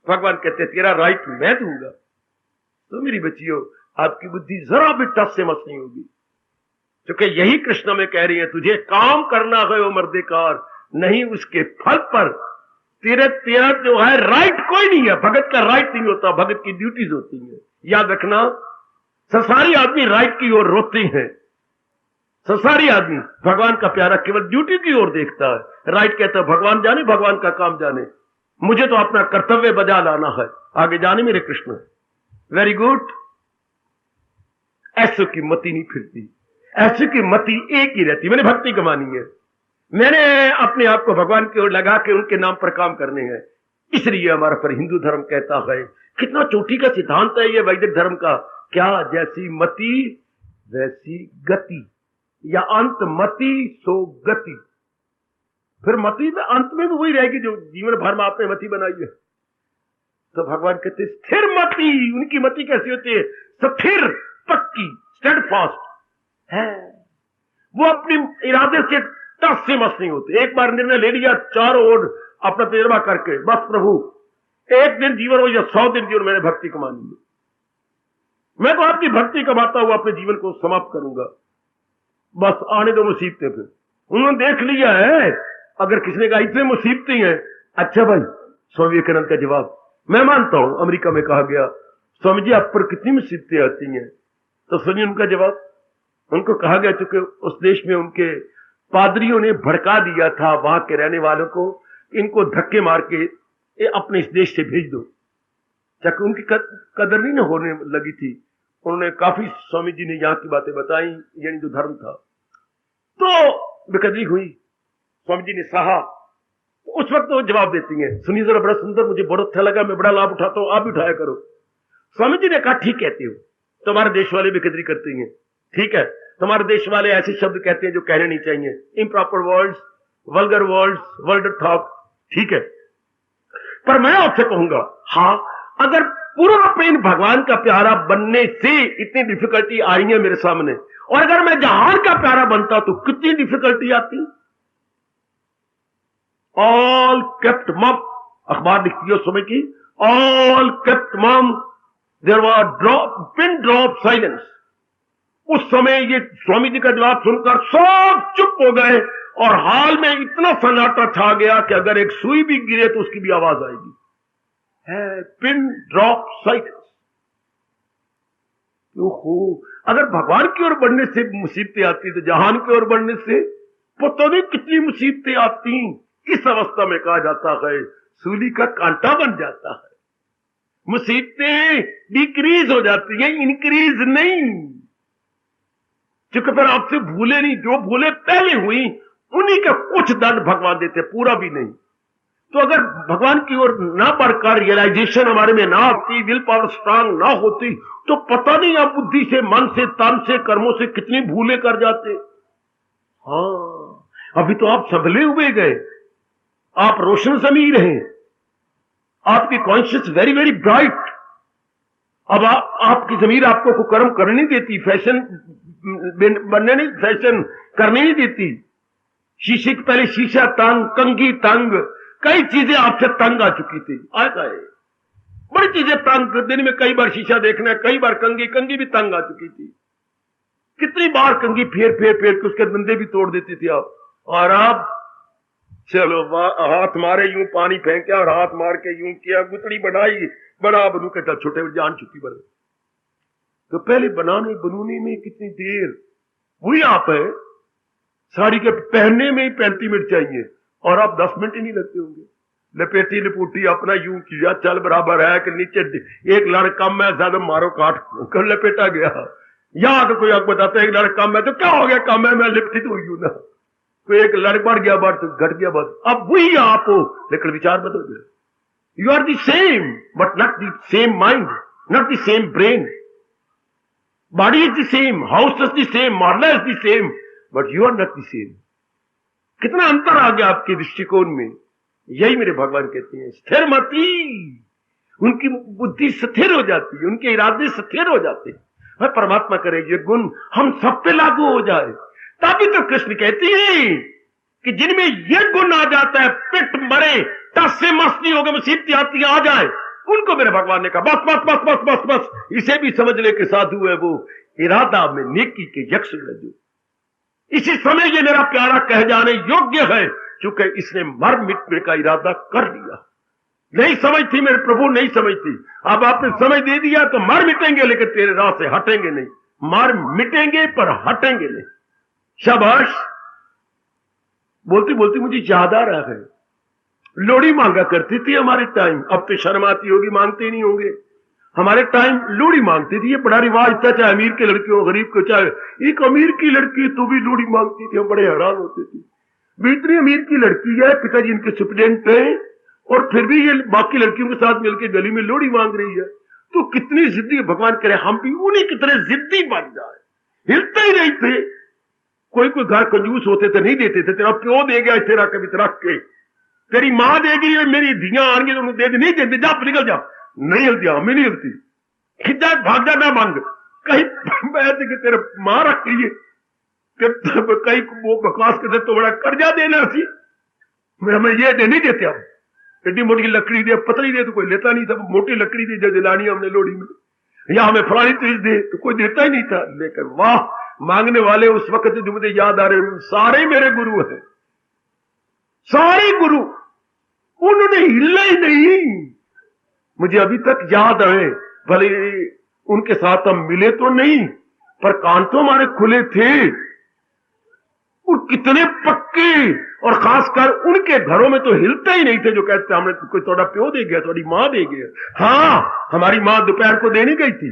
भगवान कहते हैं तेरा राइट मैं दूंगा। तो मेरी बच्चियों आपकी बुद्धि जरा भी टस से मस नहीं होगी, क्योंकि यही कृष्ण में कह रही है तुझे काम करना है वो मर्देकार, नहीं उसके फल पर। तेरा जो है राइट कोई नहीं है, भगत का राइट नहीं होता, भगत की ड्यूटीज होती है। याद रखना, संसारी आदमी राइट की ओर रोते हैं, संसारी आदमी भगवान का प्यारा केवल ड्यूटी की ओर देखता है। राइट कहता है भगवान जाने, भगवान का काम जाने, मुझे तो अपना कर्तव्य बजा लाना है, आगे जाने मेरे कृष्ण। Very good. ऐसों की मति नहीं फिरती, ऐसे की मति एक ही रहती। मैंने भक्ति कमानी है, मैंने अपने आप को भगवान की ओर लगा के उनके नाम पर काम करने हैं। इसलिए हमारा पर हिंदू धर्म कहता है, कितना चोटी का सिद्धांत है ये वैदिक धर्म का, क्या जैसी मति वैसी गति, या अंत मति सो गति। फिर मति में अंत में भी वही रहेगी जो जीवन भर में आपने मति बनाई है। तो भगवान कहते स्थिर मति, उनकी मति कैसी होती है, स्थिर, पक्की, स्टेडफास्ट है। वो अपनी इरादे से टस से मस नहीं होते। एक बार निर्णय ले लिया, चारों ओर अपना तजर्बा करके, बस प्रभु एक दिन जीवन हो या 100 दिन जीवन, मैंने भक्ति कमानी है, मैं तो आपकी भक्ति कमाता हुआ अपने जीवन को समाप्त करूंगा, बस आने दो मुसीबतें। फिर उन्होंने देख लिया है, अगर किसी ने कहा इतने मुसीबतें हैं, अच्छा भाई, स्वामी विवेकानंद का जवाब मैं मानता हूं, अमेरिका में कहा गया स्वामी जी आप पर कितनी मुसीबतें आती हैं, तो सुनिए उनका जवाब। उनको कहा गया चूंकि उस देश में उनके पादरियों ने भड़का दिया था वहां के रहने वालों को, इनको धक्के मार के अपने इस देश से भेज दो, चाहे उनकी कदर नहीं होने लगी थी। उन्होंने काफी स्वामी जी ने यहाँ की बातें बताई, यानी जो धर्म था, तो बेकदरी हुई। स्वामी जी ने सहा, तो उस वक्त वो जवाब देती हैं, सुनिए जरा, बड़ा सुंदर, मुझे बहुत अच्छा लगा, मैं बड़ा लाभ उठाता हूं, आप भी उठाया करो। स्वामी जी ने कहा ठीक कहते हो, तुम्हारे देश वाले बेकदरी करते हैं, ठीक है, तुम्हारे देश वाले ऐसे शब्द कहते हैं जो कहने नहीं चाहिए, improper words, vulgar words, vulgar talk, ठीक है, पर मैं आपसे कहूंगा, हाँ अगर पूरा प्रेम भगवान का प्यारा बनने से इतनी डिफिकल्टी आई है मेरे सामने, और अगर मैं जहान का प्यारा बनता तो कितनी डिफिकल्टी आती। ऑल केप्ट मम, अखबार लिखती है उस समय की, all kept mum, there was pin drop silence. उस समय ये स्वामी जी का जवाब सुनकर सब चुप हो गए और हाल में इतना सन्नाटा छा गया कि अगर एक सुई भी गिरे तो उसकी भी आवाज आएगी। है पिन ड्रॉप साइलेंस। अगर भगवान की ओर बढ़ने से मुसीबतें आती तो जहान की ओर बढ़ने से पता नहीं कितनी मुसीबतें आती। इस अवस्था में कहा जाता है सूली का कांटा बन जाता है, मुसीबतें डिक्रीज हो जाती हैं, इंक्रीज नहीं। क्योंकि फिर आपसे भूले नहीं, जो भूले पहले हुई उन्हीं का कुछ दंड भगवान देते, पूरा भी नहीं। तो अगर भगवान की ओर ना बढ़कर रियलाइजेशन हमारे में ना आती, विल पावर स्ट्रांग ना होती, तो पता नहीं आप बुद्धि से, मन से, तन से, कर्मों से कितनी भूले कर जाते। हाँ, अभी तो आप संभले हुए गए, आप रोशन जमीर हैं, आपकी कॉन्शियस वेरी वेरी ब्राइट। अब आपकी जमीर आपको को कर्म करने नहीं देती, फैशन बनने नहीं, फैशन करने नहीं देती। शीशे के पहले शीशा तंग, कंघी तंग, कई चीजें आपसे तंग आ चुकी थी। आ गए बड़ी चीजें तंग, दिन में कई बार शीशा देखना, कई बार कंघी भी तंग आ चुकी थी। कितनी बार कंघी फेर के उसके दंदे भी तोड़ देती थी आप। और अब चलो हाथ मारे यूं पानी फेंके और हाथ मार के यूं किया, गुतड़ी बनाई, बना बनू के चल छोटे जान चुकी बने। तो पहले बनूने में कितनी देर हुई। आप है साड़ी के पहनने में ही 35 मिनट चाहिए और आप 10 मिनट ही नहीं लगते होंगे। लपेटी लपूटी अपना यूं किया, चल बराबर है कि नीचे एक लड़ कम है, ज्यादा मारो काट कर लपेटा गया। यहां तो कोई आपको बताता है एक लड़ कम है तो क्या हो गया, कम है, मैं लिपटी तो हुई हूं ना। तो एक लड़ बढ़ गया बात तो घट गया बात। अब वही आप हो लेकिन विचार बदल गए। You are the same but not the same mind, not the same brain. Body is the same, house is the same, model is the same, but you are not the same. कितना अंतर आ गया आपके दृष्टिकोण में। यही मेरे भगवान कहते हैं स्थिर मति। उनकी बुद्धि स्थिर हो जाती है, उनके इरादे स्थिर हो जाते हैं। वह परमात्मा करे ये गुण हम सब पे लागू हो जाए। तभी तो कृष्ण कहती है कि जिनमें यह गुण आ जाता है, पिट मरे, टस से मस्ती हो गए, मुसीबतें आती आ जाए, उनको मेरे भगवान ने कहा बस बस बस बस बस बस, इसे भी समझ ले के साधु है वो इरादा में नेकी के यक्ष है जो इसी समय ये मेरा प्यारा कह जाने योग्य है, क्योंकि इसने मर मिटने का इरादा कर लिया। नहीं समझ थी मेरे प्रभु, नहीं समझ थी, अब आपने समझ दे दिया तो मर मिटेंगे लेकिन तेरे राह से हटेंगे नहीं। मर मिटेंगे पर हटेंगे नहीं। शाबाश। बोलती बोलती मुझे याद आ रहा है, लोड़ी मांगा करती थी हमारे टाइम। अब तो शर्म आती होगी, मांगते नहीं होंगे। हमारे टाइम लोड़ी मांगती थी, ये बड़ा रिवाज था, चाहे अमीर के लड़के हो गरीब को। चाहे एक अमीर की लड़की तो भी लोड़ी मांगती थी, हम बड़े हैरान होते थे। इतनी अमीर की लड़की है, पिताजी इनके सुप्रीडेंट है और फिर भी ये बाकी लड़कियों के साथ मिलकर गली में लोड़ी मांग रही है, तो कितनी जिद्दी। भगवान करे हम भी उन्हीं की तरह जिद्दी बन जाए। हिलते ही नहीं थे। कोई कोई घर कंजूस होते थे, नहीं देते थे। तेरा प्यो दे गया तेरा कभी रख के, तेरी मां देगी, मेरी धियां आएंगी तो दे दे, नहीं देते, जा निकल जा। नहीं हिलती, हमें नहीं हिलती, खिंचा भाग जा ना मांग। कहीं बैठ के तेरे मां रख लीजिए, कहीं वो बकवास करते तो बड़ा कर्जा देना सी, हमें ये दे नहीं देते। हम एडी मोटी लकड़ी दे, पतली दे तो कोई लेता नहीं था, मोटी लकड़ी दे जो जलानी हमने लोड़ी में, या हमें फलानी चीज दे तो कोई देता ही नहीं था। लेकिन वाह, मांगने वाले उस वक्त जो मुझे याद आ रहे सारे मेरे गुरु हैं, सारे गुरु, उन्होंने हिला ही नहीं। मुझे अभी तक याद है, भले उनके साथ हम मिले तो नहीं पर कान तो हमारे खुले थे। और कितने पक्के, और खासकर उनके घरों में तो हिलते ही नहीं थे जो कहते हमने कोई थोड़ा प्यो दे गया, थोड़ी मां दे गया। हाँ, हमारी मां दोपहर को देनी गई थी,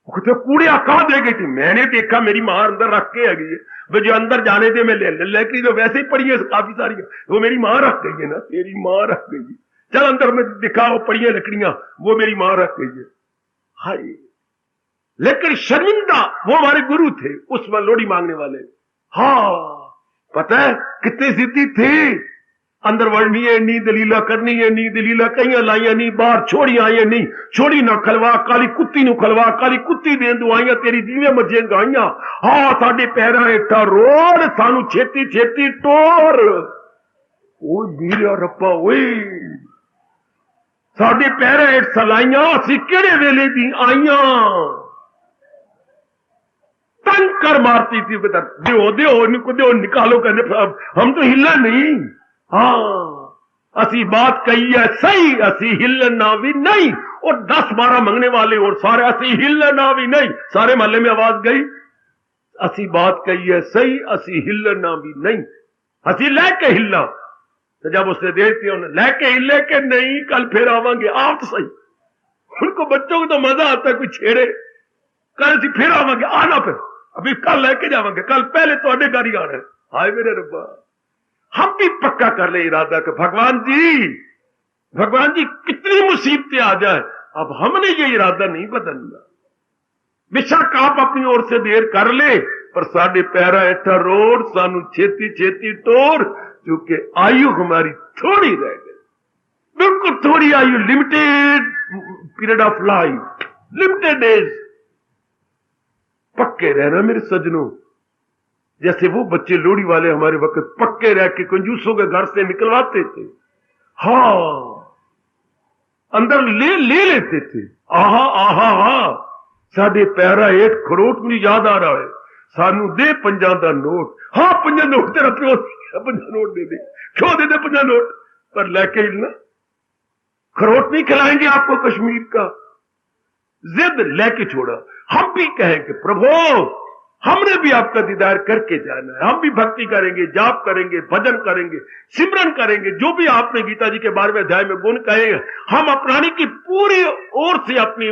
तो कूड़े कहां दे गई थी। मैंने देखा मेरी मां अंदर रख के आ गई है, जो अंदर जाने दे मैं लकड़ी तो वैसे ही पड़ी है काफी सारी, वो मेरी मां रख गई है ना, तेरी मां रख गई है। चल अंदर में दिखाओ पड़ी है लकड़ियां, वो मेरी मां रख गई है। हाय, लेकिन शर्मिंदा वो हमारे गुरु थे उस लोड़ी मांगने वाले। हाँ, पता है कितने जिद्दी थे। अंदर वड़नी है नी, दलीला करनी है नी, दलीला कहीं लाइया नहीं, बाहर छोड़ी आई नहीं, छोड़ी ना खलवा, काली कुत्ती नु खलवा, काली कुत्ती दे दुआइया, तेरी जीवे मजे गाइया। हाँ, साडे पैरां हेठा रोड, सानू छेती छेती टोर। ओ वीर रब्बा ओए साडे पैर हेठ सलाइयां असी केड़े वेले दी आईयां तंग कर मारती थी। दो दो निकालो कहने हम तो हिला नहीं। हाँ असी बात कही है सही, असी हिलना भी नहीं। और 10-12 मंगने वाले और सारे असी हिलना भी नहीं। सारे मोहल्ले में आवाज गई असी बात कही है सही, असी हिलना भी नहीं। असी लैके हिलना तो जब उसने देखती उन्हें लैके हिले के नहीं कल फिर आवांगे आप तो सही। उनको बच्चों को तो मजा आता है कोई छेड़े, कल असी फिर आवांगे आना फिर अभी कल लेके जावांगे, कल पहले तो घर ही आना है। हाय मेरे रब्बा हम भी पक्का कर ले इरादा कि भगवान जी कितनी मुसीबतें आ जाए अब हमने ये इरादा नहीं बदलना। बेशक आप अपनी ओर से देर कर ले पर साडे पैरा हेठा रोड सानू छेती छेती तोड़, क्योंकि आयु हमारी थोड़ी रह गई, बिल्कुल थोड़ी आयु, limited period of life, limited days. पक्के रहना मेरे सजनों, जैसे वो बच्चे लोहड़ी वाले हमारे वक्त पक्के रह के कंजूसों के घर से निकलवाते थे। हाँ अंदर ले लेते थे। आहा आहा हा साडे पैरा हेठ खरोट मुझे याद आ रहा है, सानू दे 50 का नोट। हाँ 50 नोट तेरा प्यो 50 नोट दे दे, क्यों दे दे 50 नोट पर लेके हिलना। खरोट नहीं खिलाएंगे आपको कश्मीर का, जिद लेके छोड़ा। हम भी कहेंगे प्रभु हमने भी आपका दीदार करके जाना है, हम भी भक्ति करेंगे, जाप करेंगे, भजन करेंगे, सिमरन करेंगे, जो भी आपने गीता जी के 12वें अध्याय में गुण कहे हम अपनाने की पूरी ओर से अपनी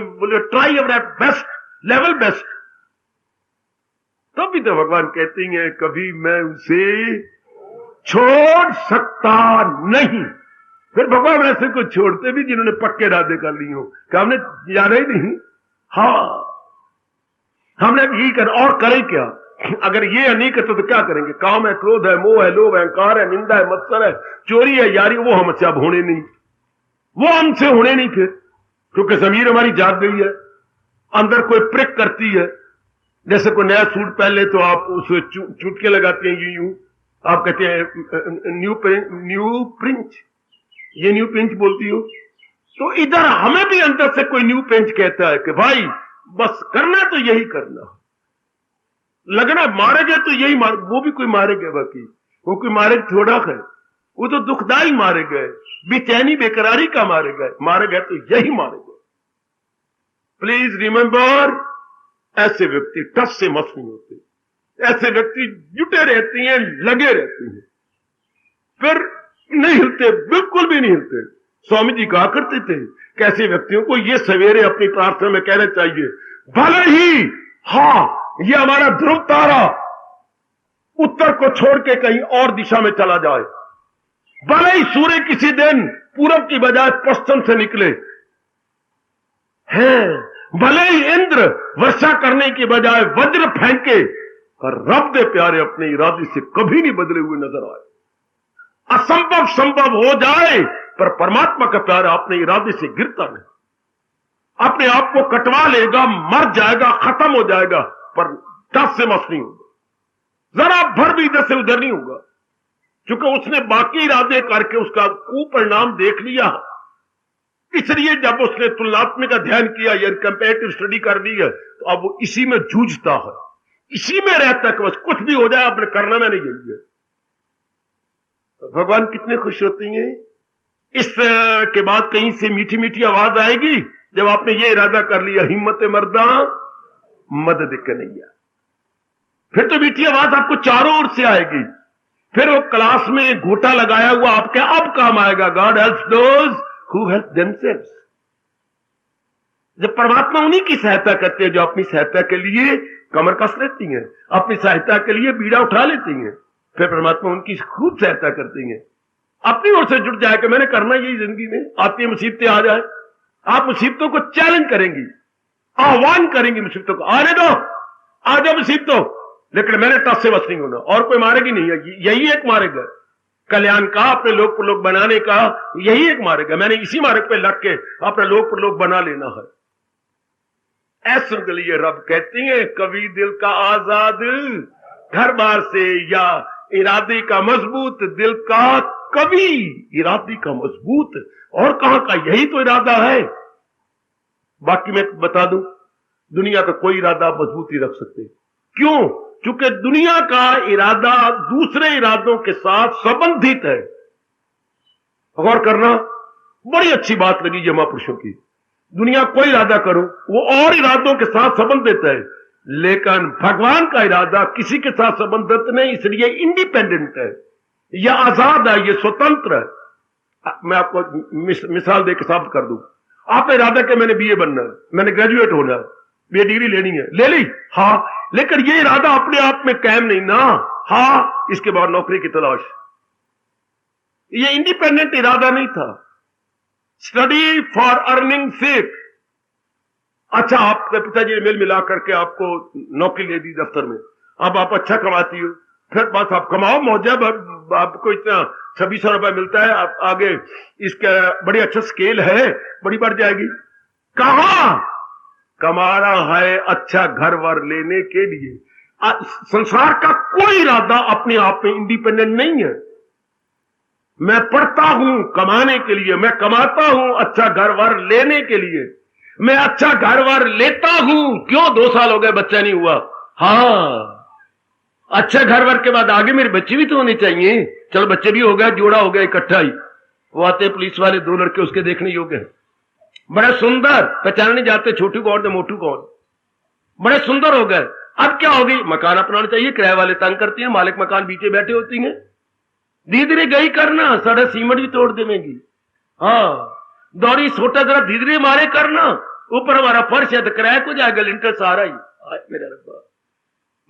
try our best level best. तभी तो भगवान कहती हैं कभी मैं उसे छोड़ सकता नहीं। फिर भगवान ऐसे को छोड़ते भी जिन्होंने पक्के इरादे कर लिए हो कि हमने जाना ही नहीं। हाँ हमने यही कर और करें क्या, अगर ये नहीं करते तो क्या करेंगे। काम है, क्रोध है, मोह है, लोभ है, अहंकार है, निंदा है, मत्सर है, चोरी है, यारी, वो हमसे अब होने नहीं, वो हमसे होने नहीं फिर, क्योंकि जमीर हमारी जाग गई है। अंदर कोई प्रिक करती है, जैसे कोई नया सूट पहले तो आप उसे चुटके लगाते हैं यूं आप कहते हैं न्यू प्रिंच, ये न्यू पिंच बोलती हो। तो इधर हमें भी अंदर से कोई न्यू पिंच कहता है कि भाई बस करना तो यही करना, लगना मारेगे तो यही मार, वो भी कोई मारेगा, बाकी वो कोई मारेगा थोड़ा है, वो तो दुखदाई मारे गए, बेचैनी बेकरारी का मारे गए तो यही मारेगा। प्लीज रिमेंबर ऐसे व्यक्ति टस से मस नहीं होते, ऐसे व्यक्ति जुटे रहती हैं, लगे रहते हैं, फिर नहीं हिलते, बिल्कुल भी नहीं हिलते। स्वामी जी कहा करते थे कैसे व्यक्तियों को ये सवेरे अपनी प्रार्थना में कहना चाहिए, भले ही हाँ ये हमारा ध्रुव तारा उत्तर को छोड़ के कहीं और दिशा में चला जाए, भले ही सूर्य किसी दिन पूरब की बजाय पश्चिम से निकले हैं, भले ही इंद्र वर्षा करने की बजाय वज्र फेंके, पर रब दे प्यारे अपने इरादे से कभी नहीं बदले हुए नजर आए। असंभव संभव हो जाए पर परमात्मा का प्यारा अपने इरादे से गिरता नहीं, अपने आप को कटवा लेगा, मर जाएगा, खत्म हो जाएगा, पर टस से मस नहीं होगा, जरा भर भी इधर से उधर नहीं होगा, क्योंकि उसने बाकी इरादे करके उसका कुपरिणाम देख लिया। इसलिए जब उसने तुलनात्मक अध्ययन किया या कंपैरेटिव स्टडी कर ली है तो अब वो इसी में जूझता है, इसी में रहता है कि बस कुछ भी हो जाए आपने करना मैंने यही है। तो भगवान कितने खुश होती हैं। इस के बाद कहीं से मीठी मीठी आवाज आएगी जब आपने ये इरादा कर लिया, हिम्मत मर्दा मदद कन्हैया, फिर तो मीठी आवाज आपको चारों ओर से आएगी। फिर वो क्लास में घोटा लगाया हुआ आपके अब काम आएगा, God helps those who help themselves. जब परमात्मा उन्हीं की सहायता करते हैं जो अपनी सहायता के लिए कमर कस लेती हैं, अपनी सहायता के लिए बीड़ा उठा लेती हैं, फिर परमात्मा उनकी खूब सहायता करती हैं। अपनी ओर से जुट जाए कि मैंने करना यही जिंदगी में, आती मुसीबतें आ जाए, आप मुसीबतों को चैलेंज करेंगी, आह्वान करेंगी मुसीबतों को, आने दो, आ जाओ मुसीबतों, लेकिन मैंने टस से बस नहीं होना, और कोई मारेगी नहीं, यही एक मारेगा। कल्याण का, अपने लोक परलोक बनाने का यही एक मार्ग है, मैंने इसी मार्ग पे लग के अपना लोक परलोक बना लेना है। ऐसे के लिए रब कहती है कभी दिल का आजाद घर बार से या इरादे का मजबूत, दिल का कवि, इरादे का मजबूत, और कहां का, यही तो इरादा है। बाकी मैं बता दूं, दुनिया का कोई इरादा मजबूत नहीं रख सकते। क्यों? क्योंकि दुनिया का इरादा दूसरे इरादों के साथ संबंधित है। गौर करना, बड़ी अच्छी बात लगी ये महापुरुषों की। दुनिया कोई इरादा करो, वो और इरादों के साथ संबंधित है, लेकिन भगवान का इरादा किसी के साथ संबंधित नहीं, इसलिए इंडिपेंडेंट है, यह आजाद है, यह स्वतंत्र है। मैं आपको मिसाल देकर साबित कर दूं। आपने इरादा किया मैंने बीए बनना है, मैंने ग्रेजुएट होना है, बीए डिग्री लेनी है, ले ली, हाँ, लेकिन ये इरादा अपने आप में कायम नहीं ना, हाँ, इसके बाद नौकरी की तलाश। ये इंडिपेंडेंट इरादा नहीं था। स्टडी फॉर अर्निंग सेक। अच्छा, आपके पिताजी ने मेल मिला करके आपको नौकरी ले दी दफ्तर में, अब आप अच्छा कमाती हो, फिर बस आप कमाओ मौजा, आपको इतना 2600 रुपए मिलता है, आप आगे इसका बड़ी अच्छा स्केल है, बड़ी बढ़ जाएगी। कहां कमाना है अच्छा घर वर लेने के लिए। संसार का कोई इरादा अपने आप में इंडिपेंडेंट नहीं है। मैं पढ़ता हूं कमाने के लिए, मैं कमाता हूं अच्छा घर वर लेने के लिए, मैं अच्छा घर वर लेता हूं। क्यों? 2 साल हो गए बच्चा नहीं हुआ, हाँ, अच्छा घर वर के बाद आगे मेरे बच्चे भी तो होने चाहिए। चलो बच्चे भी हो गए, जोड़ा हो गया इकट्ठा ही, वो आते पुलिस वाले 2 लड़के उसके देखने योग्य हैं, बड़ा सुंदर, पहचानने जाते छोटू कौन तो मोटू कौन, बड़े सुंदर हो गए। अब क्या होगी? मकान अपनाना चाहिए, किराए वाले तंग करते हैं, मालिक मकान पीछे बैठे होती हैं, धीरे धीरे गई करना, साढ़े सीमेंट भी तोड़ देंगी, हाँ, दौड़ी छोटा जरा धीरे धीरे मारे करना, ऊपर हमारा फर्श है तो किराया को जाएगा, लिंटर सारा ही। मेरा रब्बा,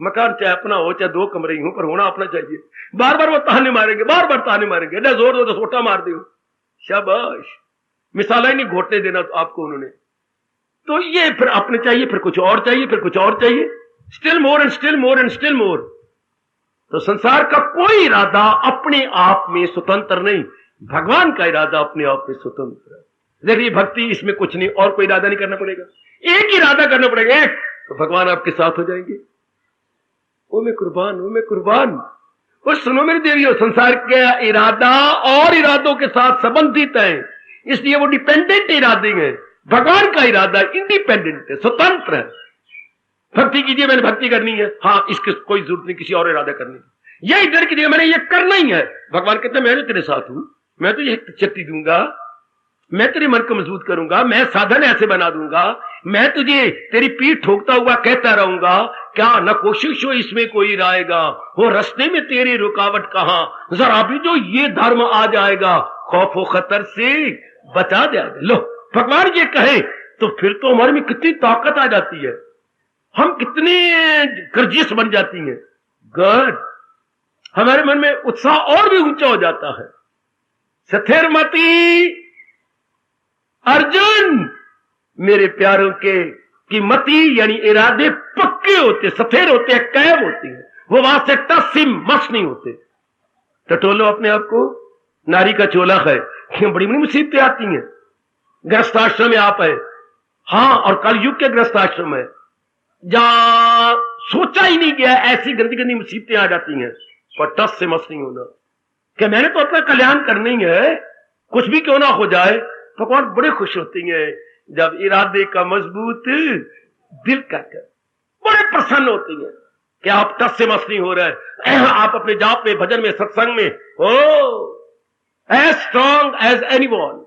मकान चाहे अपना हो चाहे 2 कमरे ही हो, पर होना अपना चाहिए। बार बार वो ताने मारेंगे, बार बार ताने मारेंगे, जोर दो तो छोटा मार दो, शाबाश, मिसाल ही नहीं घोटने देना तो आपको उन्होंने। तो ये फिर अपने चाहिए, फिर कुछ और चाहिए, फिर कुछ और चाहिए, still more and still more and still more. तो संसार का कोई इरादा अपने आप में स्वतंत्र नहीं, भगवान का इरादा अपने आप में स्वतंत्र है। देखिए भक्ति, इसमें कुछ नहीं, और कोई इरादा नहीं करना पड़ेगा, एक ही इरादा करना पड़ेगा, एक, तो भगवान आपके साथ हो जाएंगे। ओ मैं कुर्बान, ओ मैं कुर्बान। और सुनो मेरी देवियों, संसार के इरादा और इरादों के साथ संबंधित है, इसलिए वो डिपेंडेंट इरादे हैं। भगवान का इरादा इंडिपेंडेंट है, स्वतंत्र है। भक्ति कीजिए, मैंने भक्ति करनी है, हाँ, इसकी कोई जरूरत नहीं किसी और इरादा करने की, यही डर कीजिए मैंने ये करना ही है। भगवान कहते हैं मैं तेरे साथ हूं, मैं तुझे शक्ति दूंगा, मैं तेरे मन को मजबूत करूंगा, मैं साधन ऐसे बना दूंगा, मैं तुझे तेरी पीठ ठोकता हुआ कहता रहूंगा, क्या न कोशिश हो इसमें कोई रायगा, हो रास्ते में तेरी रुकावट कहां, जरा भी जो ये धर्म आ जाएगा, खौफ व खतर से बचा जाएगा। लो, भगवान ये कहे तो फिर तो हमारे में कितनी ताकत आ जाती है, हम कितने गर्जियस बन जाती हैं। गॉड, हमारे मन में उत्साह और भी ऊंचा हो जाता है। स्थिर मति अर्जुन, मेरे प्यारों के की मति यानी इरादे पक्के होते, स्थिर होते हैं, कायम होती है, वो वहां से टस से मस नहीं होते। टटोलो अपने आप को, नारी का चोला है, बड़ी बड़ी मुसीबतें आती हैं। गृहस्थाश्रम में आप है, हाँ, और कलयुग के गृहस्थाश्रम है, जहां सोचा ही नहीं गया ऐसी गंदी गंदी मुसीबतें आ जाती हैं, पर टस से मस नहीं होना कि मैंने तो अपना कल्याण करना ही है, कुछ भी क्यों ना हो जाए। भगवान बड़े खुश होती हैं जब इरादे का मजबूत दिल का कर, बड़े प्रसन्न होती हैं कि आप टस से मस नहीं हो रहे, आप अपने जाप में, भजन में, सत्संग में हो एज स्ट्रॉन्ग एज एनीवन।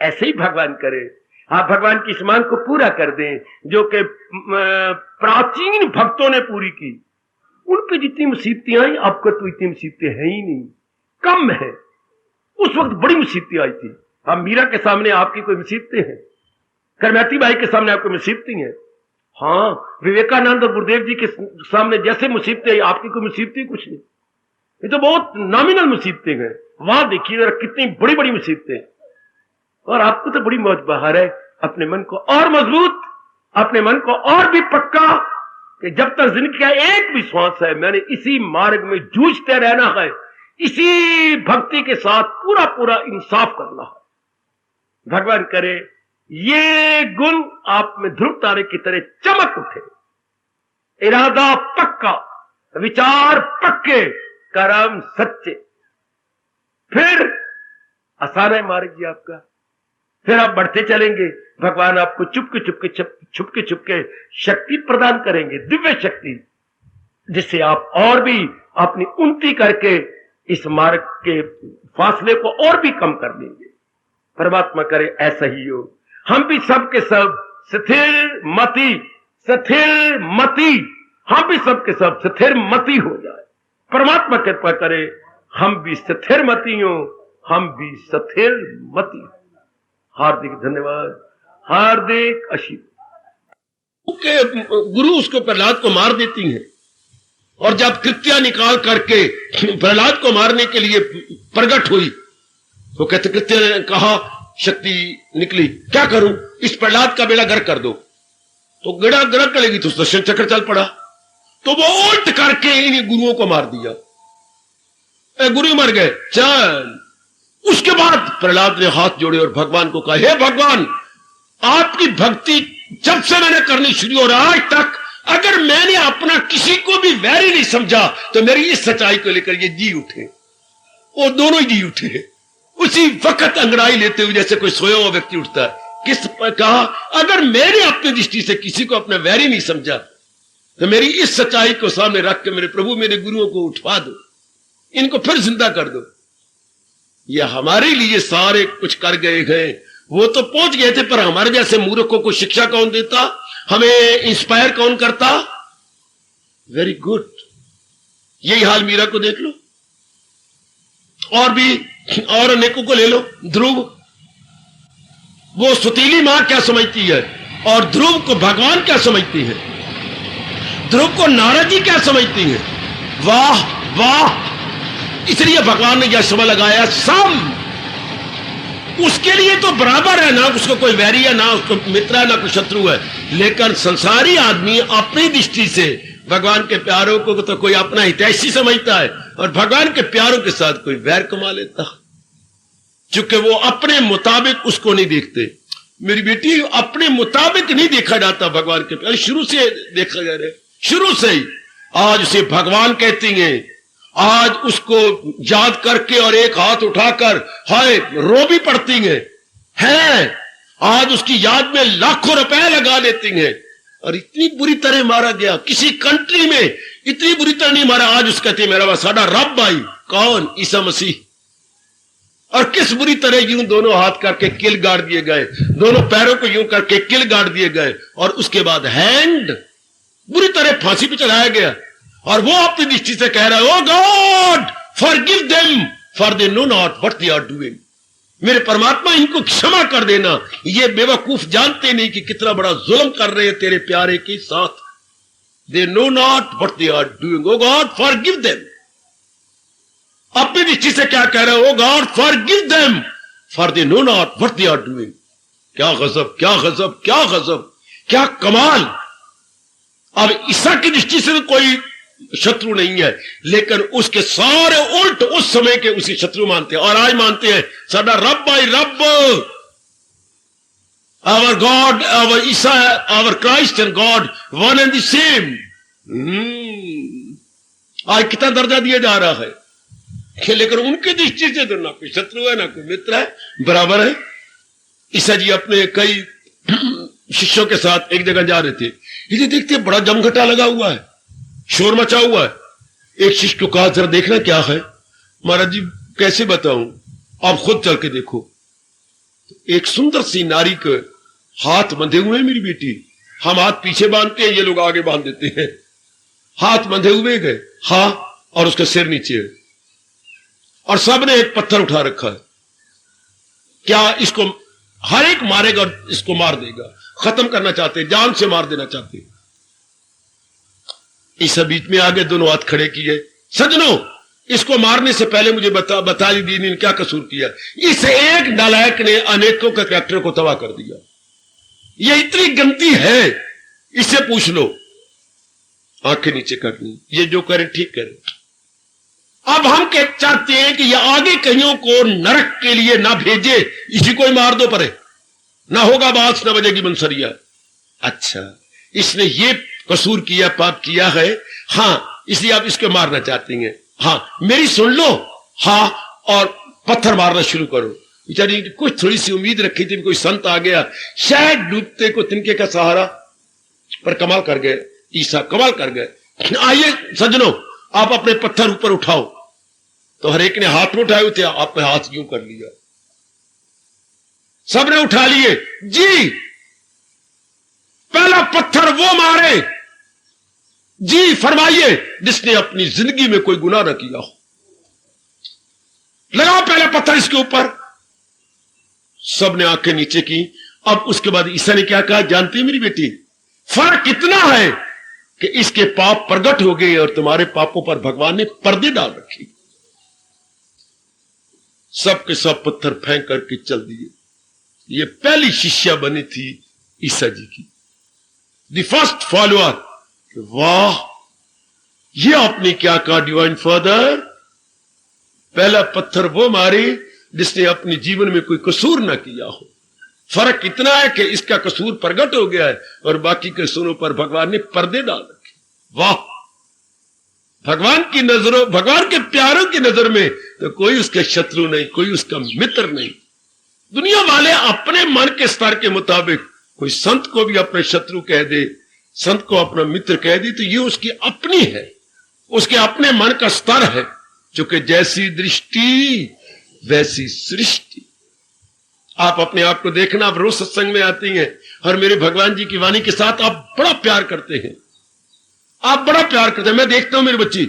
ऐसे ही भगवान करे, आप भगवान की इस मांग को पूरा कर दें जो कि प्राचीन भक्तों ने पूरी की। उन पे जितनी मुसीबतें आई, आपको तो इतनी मुसीबतें है ही नहीं, कम है। उस वक्त बड़ी मुसीबतें आई थी। हम मीरा के सामने आपकी कोई मुसीबतें हैं, करमैती बाई के सामने आपको मुसीबतें हैं, हाँ, विवेकानंद और गुरुदेव जी के सामने जैसे मुसीबतें, आपकी कोई मुसीबतें कुछ नहीं। ये तो बहुत नॉमिनल मुसीबतें हैं, वहां देखिए जरा कितनी बड़ी बड़ी मुसीबतें। और आपको तो बड़ी मौज बहार है अपने मन को और मजबूत, अपने मन को और भी पक्का कि जब तक जिंदगी का एक भी श्वास है, मैंने इसी मार्ग में जूझते रहना है, इसी भक्ति के साथ पूरा पूरा इंसाफ करना है। भगवान करे ये गुण आप में ध्रुव तारे की तरह चमक उठे, इरादा पक्का, विचार पक्के, कर्म सच्चे, फिर आसान है मार्ग जी आपका। फिर आप बढ़ते चलेंगे, भगवान आपको छुपके छुपके शक्ति प्रदान करेंगे, दिव्य शक्ति, जिससे आप और भी अपनी उन्नति करके इस मार्ग के फासले को और भी कम कर लेंगे। परमात्मा करे ऐसा ही हो। हम भी सब के सब स्थिर मति, हम भी सब के सब स्थिर मति हो जाए। परमात्मा कृपा करे हम भी स्थिर मति हो, हम भी स्थिर मति। हार्दिक धन्यवाद, हार्दिक आशीर्वाद। गुरु उसको प्रहलाद को मार देती हैं, और जब कृत्या निकाल करके प्रहलाद को मारने के लिए प्रकट हुई तो कहते कृत्या ने कहा, शक्ति निकली, क्या करूं, इस प्रहलाद का बेड़ा गर्क कर दो। तो बेड़ा गर्क करेगी तो सुदर्शन चक्र चल पड़ा, तो वो उल्ट करके इन गुरुओं को मार दिया, गुरु मर गए। चल, उसके बाद प्रहलाद ने हाथ जोड़े और भगवान को कहा, हे भगवान, आपकी भक्ति जब से मैंने करनी शुरू और आज तक अगर मैंने अपना किसी को भी वैरी नहीं समझा तो मेरी इस सच्चाई को लेकर ये जी उठे। वो दोनों ही जी उठे उसी वक्त अंगड़ाई लेते हुए, जैसे कोई सोया हुआ व्यक्ति उठता है। किस पर कहा, अगर मैंने अपनी दृष्टि से किसी को अपना वैरी नहीं समझा तो मेरी इस सच्चाई को सामने रख के मेरे प्रभु मेरे गुरुओं को उठवा दो, इनको फिर जिंदा कर दो। ये हमारे लिए सारे कुछ कर गए हैं, वो तो पहुंच गए थे, पर हमारे जैसे मूर्खों को शिक्षा कौन देता, हमें इंस्पायर कौन करता। वेरी गुड, यही हाल मीरा को देख लो, और भी और अनेकों को ले लो। ध्रुव, वो सुतीली मां क्या समझती है और ध्रुव को भगवान क्या समझती है, ध्रुव को नारद जी क्या समझती है। वाह वाह, इसलिए भगवान ने यह समय लगाया सम, उसके लिए तो बराबर है, ना उसको कोई वैरी है, ना उसको मित्र है, ना कोई शत्रु है। लेकिन संसारी आदमी अपनी दृष्टि से भगवान के प्यारों को तो कोई अपना हितैषी समझता है और भगवान के प्यारों के साथ कोई वैर कमा लेता, चूंकि वो अपने मुताबिक उसको नहीं देखते। मेरी बेटी, अपने मुताबिक नहीं देखा जाता भगवान के प्यार, शुरू से देखा जा रहा है, शुरू से ही। आज उसे भगवान कहती हैं, आज उसको याद करके और एक हाथ उठाकर हाय रो भी पड़ती हैं, आज उसकी याद में लाखों रुपए लगा देती हैं। और इतनी बुरी तरह मारा गया, किसी कंट्री में इतनी बुरी तरह नहीं मारा। आज उसके कहते मेरा साडा रब आई, कौन, ईसा मसीह। और किस बुरी तरह यूं दोनों हाथ करके किल गाड़ दिए गए, दोनों पैरों को यूं करके किल गाड़ दिए गए, और उसके बाद हैंड बुरी तरह फांसी पे चढ़ाया गया। और वो अपनी दृष्टि से कह रहा है, O God forgive them for they know not what they are doing. मेरे परमात्मा, इनको क्षमा कर देना, ये बेवकूफ जानते नहीं कि कितना बड़ा जुल्म कर रहे हैं तेरे प्यारे के साथ। They know not what they are doing, O God forgive them. अपनी दृष्टि से क्या कह रहे हो, O God forgive them for they know not what they are doing. क्या गजब, क्या गजब, क्या गजब, क्या कमाल। अब ईसा की दृष्टि से तो कोई शत्रु नहीं है, लेकिन उसके सारे उल्ट उस समय के उसी शत्रु मानते हैं। और आज मानते हैं साडा रब भाई रब, our God, our Isa, our Christ and God one and the same. आज कितना दर्जा दिया जा रहा है, लेकिन उनकी दृष्टि से तो ना कोई शत्रु है ना कोई मित्र है, बराबर है। ईसा जी अपने कई शिष्यों के साथ एक जगह जा रहे थे, इसे देखते बड़ा जमघटा लगा हुआ है, शोर मचा हुआ है। एक शिष्य को कहा, जरा देखना क्या है। महाराज जी कैसे बताऊं, आप खुद चल के देखो। एक सुंदर सी नारी के हाथ बंधे हुए हैं। मेरी बेटी, हम हाथ पीछे बांधते हैं, ये लोग आगे बांध देते हैं। हाथ बंधे हुए गए, हाँ, और उसका सिर नीचे है, और सबने एक पत्थर उठा रखा है। क्या इसको हर एक मारेगा और इसको मार देगा, खत्म करना चाहते, जान से मार देना चाहते। इस बीच में आगे दोनों हाथ खड़े किए। सजनों, इसको मारने से पहले मुझे बता दी ने क्या कसूर किया। इस एक नालायक ने अनेकों के कैरेक्टर को तबाह कर दिया। ये इतनी गंदी है, इससे पूछ लो। आंखें नीचे करनी, ये जो करे ठीक करे। अब हम क्या चाहते हैं कि ये आगे कईयों को नरक के लिए ना भेजे, इसी को ही मार दो परे, ना होगा बात, ना बजेगी बंसरिया। अच्छा, इसने ये कसूर किया, पाप किया है, हाँ, इसलिए आप इसको मारना चाहती हैं। हाँ, मेरी सुन लो। हाँ, और पत्थर मारना शुरू करो। बेचारी कुछ थोड़ी सी उम्मीद रखी थी, कोई संत आ गया, शायद डूबते को तिनके का सहारा, पर कमाल कर गए ईसा, कमाल कर गए। आइए सज्जनों, आप अपने पत्थर ऊपर उठाओ। तो हर एक ने हाथ में उठाए थे, आपने हाथ यूं कर लिया, सबने उठा लिए। जी, पहला पत्थर वो मारे, जी फरमाइए, जिसने अपनी जिंदगी में कोई गुनाह न किया हो, लगाओ पहला पत्थर इसके ऊपर। सबने आंखें नीचे की। अब उसके बाद ईसा ने क्या कहा जानती है मेरी बेटी, फर्क इतना है कि इसके पाप प्रगट हो गए और तुम्हारे पापों पर भगवान ने पर्दे डाल रखे। सब के सब पत्थर फेंक करके चल दिए। ये पहली शिष्या बनी थी ईसा जी की, द फर्स्ट फॉलोअर। वाह, ये आपने क्या कहा डिवाइन फादर, पहला पत्थर वो मारे जिसने अपने जीवन में कोई कसूर ना किया हो। फर्क इतना है कि इसका कसूर प्रकट हो गया है और बाकी कसूरों पर भगवान ने पर्दे डाल रखे। वाह, भगवान की नजरों, भगवान के प्यारों की नजर में तो कोई उसके शत्रु नहीं, कोई उसका मित्र नहीं। दुनिया वाले अपने मन के स्तर के मुताबिक कोई संत को भी अपने शत्रु कह दे, संत को अपना मित्र कह दे, तो ये उसकी अपनी है, उसके अपने मन का स्तर है। क्योंकि जैसी दृष्टि वैसी सृष्टि। आप अपने आप को देखना, आप रोज सत्संग में आती हैं और मेरे भगवान जी की वाणी के साथ आप बड़ा प्यार करते हैं, आप बड़ा प्यार करते हैं। मैं देखता हूं मेरी बच्ची,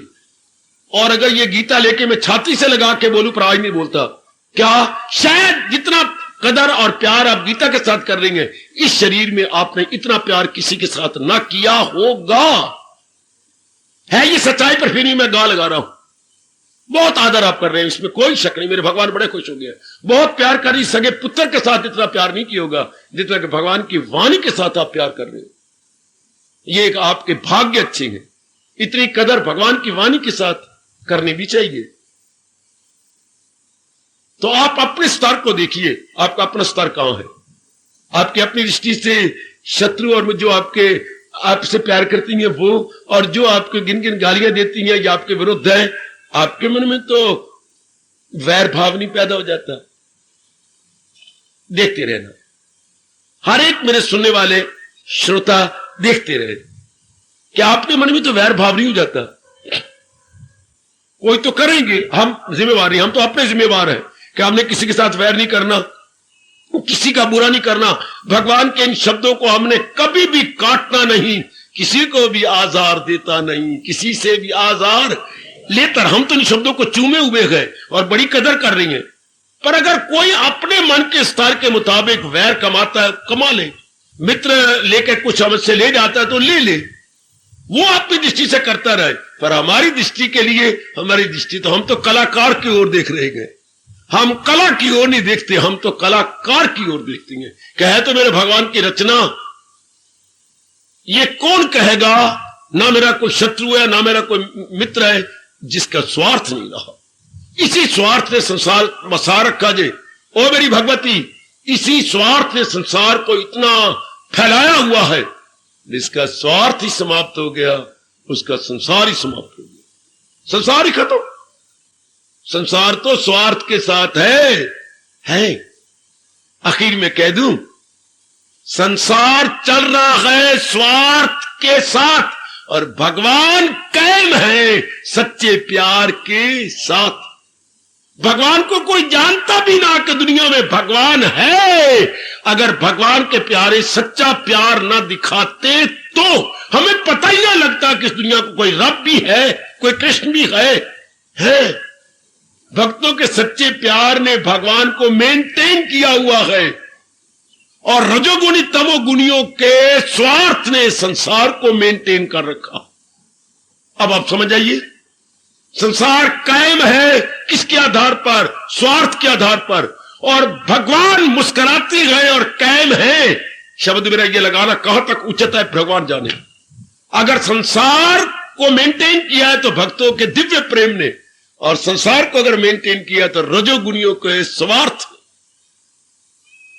और अगर ये गीता लेके मैं छाती से लगा के बोलूं पर आज नहीं बोलता। क्या शायद जितना कदर और प्यार आप गीता के साथ कर रही हैं, इस शरीर में आपने इतना प्यार किसी के साथ ना किया होगा। है ये सच्चाई, पर फिर मैं गा लगा रहा हूं। बहुत आदर आप कर रहे हैं, इसमें कोई शक नहीं। मेरे भगवान बड़े खुश हो गए। बहुत प्यार कर रही, सगे पुत्र के साथ इतना प्यार नहीं किया होगा जितना कि भगवान की वाणी के साथ आप प्यार कर रहे हो। ये एक आपके भाग्य अच्छे हैं, इतनी कदर भगवान की वाणी के साथ करनी भी चाहिए। तो आप अपने स्तर को देखिए, आपका अपना स्तर कहां है। आपकी अपनी दृष्टि से शत्रु और जो आपके आपसे प्यार करती हैं वो, और जो आपको गिन गिन गालियां देती हैं या आपके विरुद्ध है, आपके मन में तो वैर भाव नहीं पैदा हो जाता। देखते रहना, हर एक मेरे सुनने वाले श्रोता देखते रहे कि आपके मन में तो वैर भाव नहीं हो जाता। कोई तो करेंगे, हम जिम्मेवार नहीं, हम तो अपने जिम्मेवार हैं कि हमने किसी के साथ वैर नहीं करना, किसी का बुरा नहीं करना। भगवान के इन शब्दों को हमने कभी भी काटना नहीं, किसी को भी आजार देता नहीं, किसी से भी आजार लेकर हम तो इन शब्दों को चूमे हुए गए और बड़ी कदर कर रही हैं। पर अगर कोई अपने मन के स्तर के मुताबिक वैर कमाता है, कमा ले, मित्र लेकर कुछ हमसे ले जाता है तो ले ले, वो अपनी दृष्टि से करता रहे। पर हमारी दृष्टि के लिए, हमारी दृष्टि तो, हम तो कलाकार की ओर देख रहे गए, हम कला की ओर नहीं देखते, हम तो कलाकार की ओर देखते हैं। कहे तो मेरे भगवान की रचना, ये कौन कहेगा ना मेरा कोई शत्रु है ना मेरा कोई मित्र है जिसका स्वार्थ नहीं रहा। इसी स्वार्थ ने संसार बसा रखा जे, ओ मेरी भगवती, इसी स्वार्थ ने संसार को इतना फैलाया हुआ है, जिसका स्वार्थ ही समाप्त हो गया उसका संसार ही समाप्त हो गया, संसार ही खत्म। संसार तो स्वार्थ के साथ है। आखिर में कह दूं, संसार चल रहा है स्वार्थ के साथ और भगवान कायम है सच्चे प्यार के साथ। भगवान को कोई जानता भी ना कि दुनिया में भगवान है। अगर भगवान के प्यारे सच्चा प्यार ना दिखाते तो हमें पता ही ना लगता कि इस दुनिया को कोई रब भी है, कोई कृष्ण भी है। भक्तों के सच्चे प्यार ने भगवान को मेंटेन किया हुआ है और रजोगुणी तमोगुणियों के स्वार्थ ने संसार को मेंटेन कर रखा। अब आप समझ आइए, संसार कायम है किसके आधार पर? स्वार्थ के आधार पर। और भगवान मुस्कुराते गए और कायम है। शब्द मेरा ये लगाना कहां तक उचित है भगवान जाने। अगर संसार को मेंटेन किया है तो भक्तों के दिव्य प्रेम ने, और संसार को अगर मेंटेन किया तो रजोगुणियों के स्वार्थ।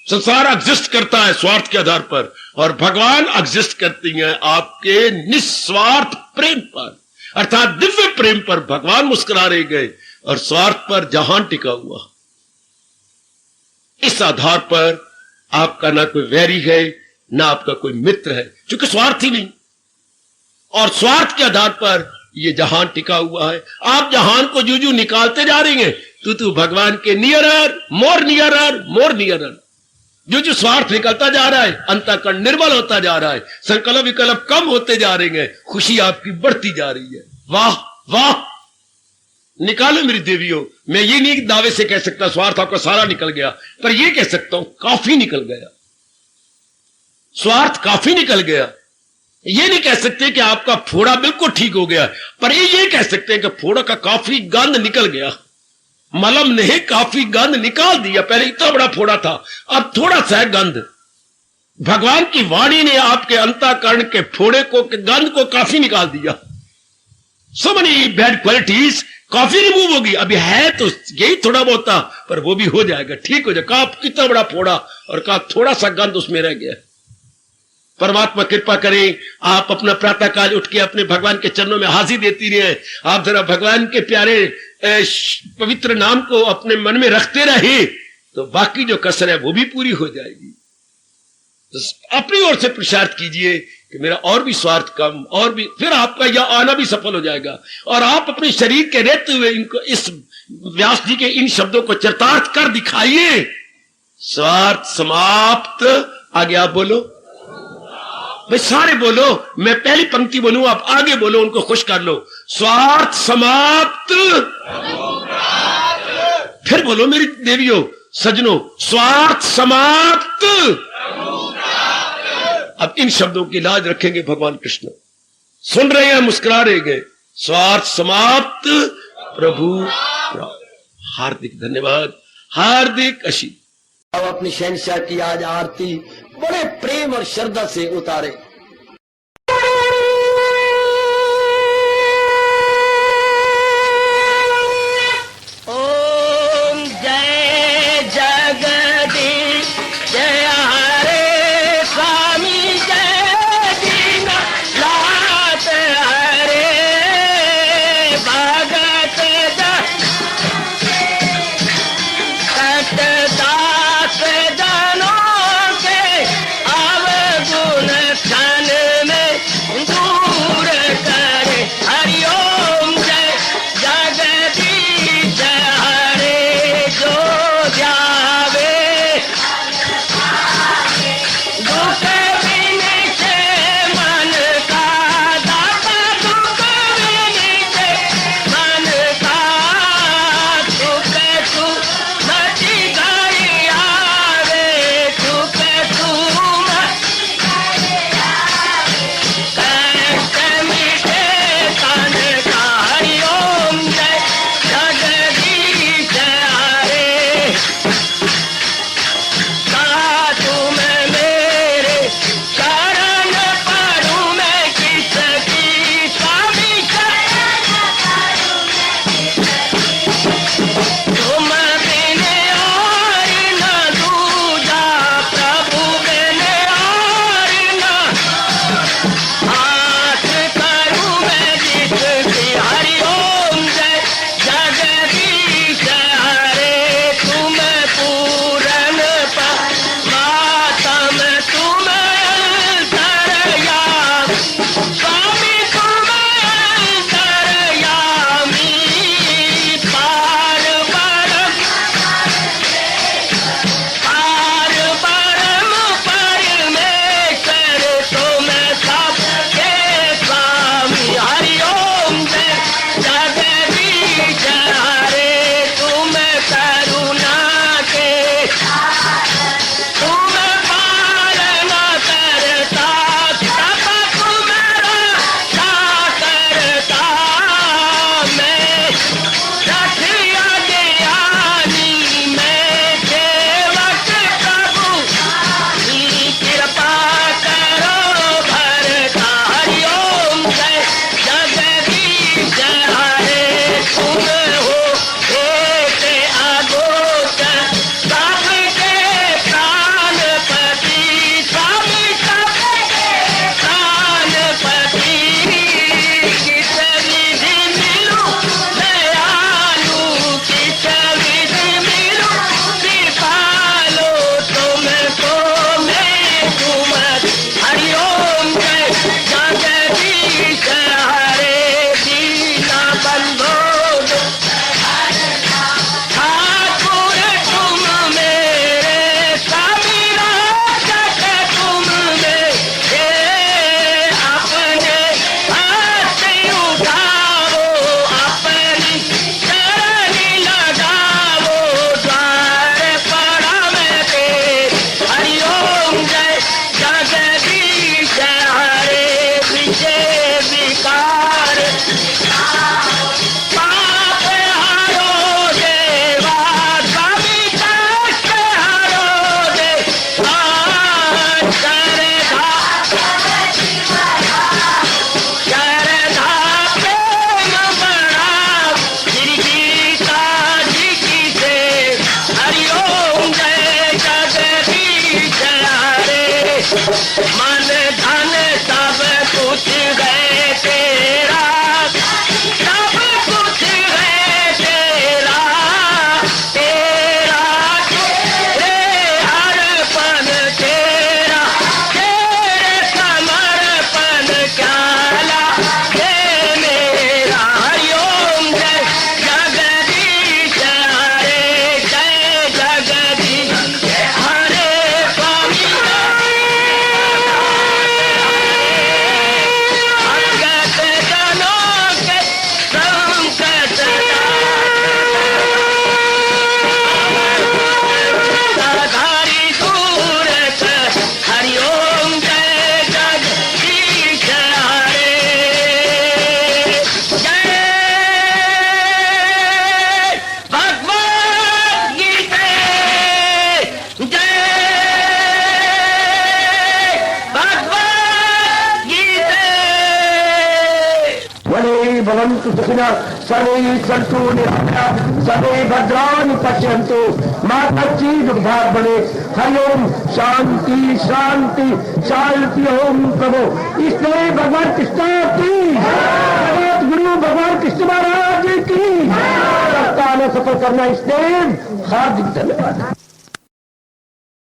संसार एग्जिस्ट करता है स्वार्थ के आधार पर और भगवान एग्जिस्ट करती हैं आपके निस्वार्थ प्रेम पर, अर्थात दिव्य प्रेम पर। भगवान मुस्कुरा रहे गए और स्वार्थ पर जहान टिका हुआ। इस आधार पर आपका ना कोई वैरी है, ना आपका कोई मित्र है, क्योंकि स्वार्थ ही नहीं। और स्वार्थ के आधार पर ये जहान टिका हुआ है। आप जहान को जू निकालते जा रही हैं, तू भगवान के नियरर, मोर नियरर, मोर नियरर। जो स्वार्थ निकलता जा रहा है, अंतःकरण निर्मल होता जा रहा है, संकल्प विकल्प कम होते जा रहे हैं, खुशी आपकी बढ़ती जा रही है। वाह वाह, निकालो मेरी देवियों। मैं ये नहीं दावे से कह सकता स्वार्थ आपका सारा निकल गया, पर ये कह सकता हूं काफी निकल गया, स्वार्थ काफी निकल गया। ये नहीं कह सकते कि आपका फोड़ा बिल्कुल ठीक हो गया, पर ये कह सकते हैं कि फोड़ा का काफी गंध निकल गया। मलम ने काफी गंध निकाल दिया। पहले इतना बड़ा फोड़ा था, अब थोड़ा सा गंध। भगवान की वाणी ने आपके अंतःकरण के फोड़े को, के गंध को काफी निकाल दिया। सो मेनी बैड क्वालिटीज काफी रिमूव होगी। अभी है तो यही थोड़ा बहुत था, पर वो भी हो जाएगा, ठीक हो जाएगा। कहा कितना बड़ा फोड़ा और कहा थोड़ा सा गंध उसमें रह गया। परमात्मा कृपा करें, आप अपना प्रातः काल उठ के अपने भगवान के चरणों में हाजिर देती रहे। आप जरा भगवान के प्यारे पवित्र नाम को अपने मन में रखते रहे, तो बाकी जो कसर है वो भी पूरी हो जाएगी। तो अपनी ओर से पुरुषार्थ कीजिए कि मेरा और भी स्वार्थ कम, और भी, फिर आपका यह आना भी सफल हो जाएगा। और आप अपने शरीर के रहते हुए इनको, इस व्यास जी के इन शब्दों को चरितार्थ कर दिखाइए। स्वार्थ समाप्त। आगे आप बोलो भाई, सारे बोलो। मैं पहली पंक्ति बोलूं, आप आगे बोलो, उनको खुश कर लो। स्वार्थ समाप्त। फिर बोलो मेरी देवियों सजनों, स्वार्थ समाप्त। अब इन शब्दों की लाज रखेंगे भगवान कृष्ण। सुन रहे हैं, मुस्कुरा रहे हैं। स्वार्थ समाप्त, प्रभु प्राप्त। हार्दिक धन्यवाद, हार्दिक आशीष। अब अपनी शहंशाह की आज आरती बड़े प्रेम और श्रद्धा से उतारे। ओम जय जगदीश जय हरे स्वामी जय दीना लात हरे भगत दास जनों के अवगुण भवन्तु सुखिनः सर्वे सन्तु निरामयाः सर्वे भद्राणि पश्यन्तु मा कश्चित् दुःखभाग् भवेत्। हरि ओम शांति शांति शांति। ओम प्रभु इसलिए भगवान कृष्ण की जगत गुरु भगवान कृष्ण महाराज की सत्ता में सफल करना इसलिए हार्दिक धन्यवाद।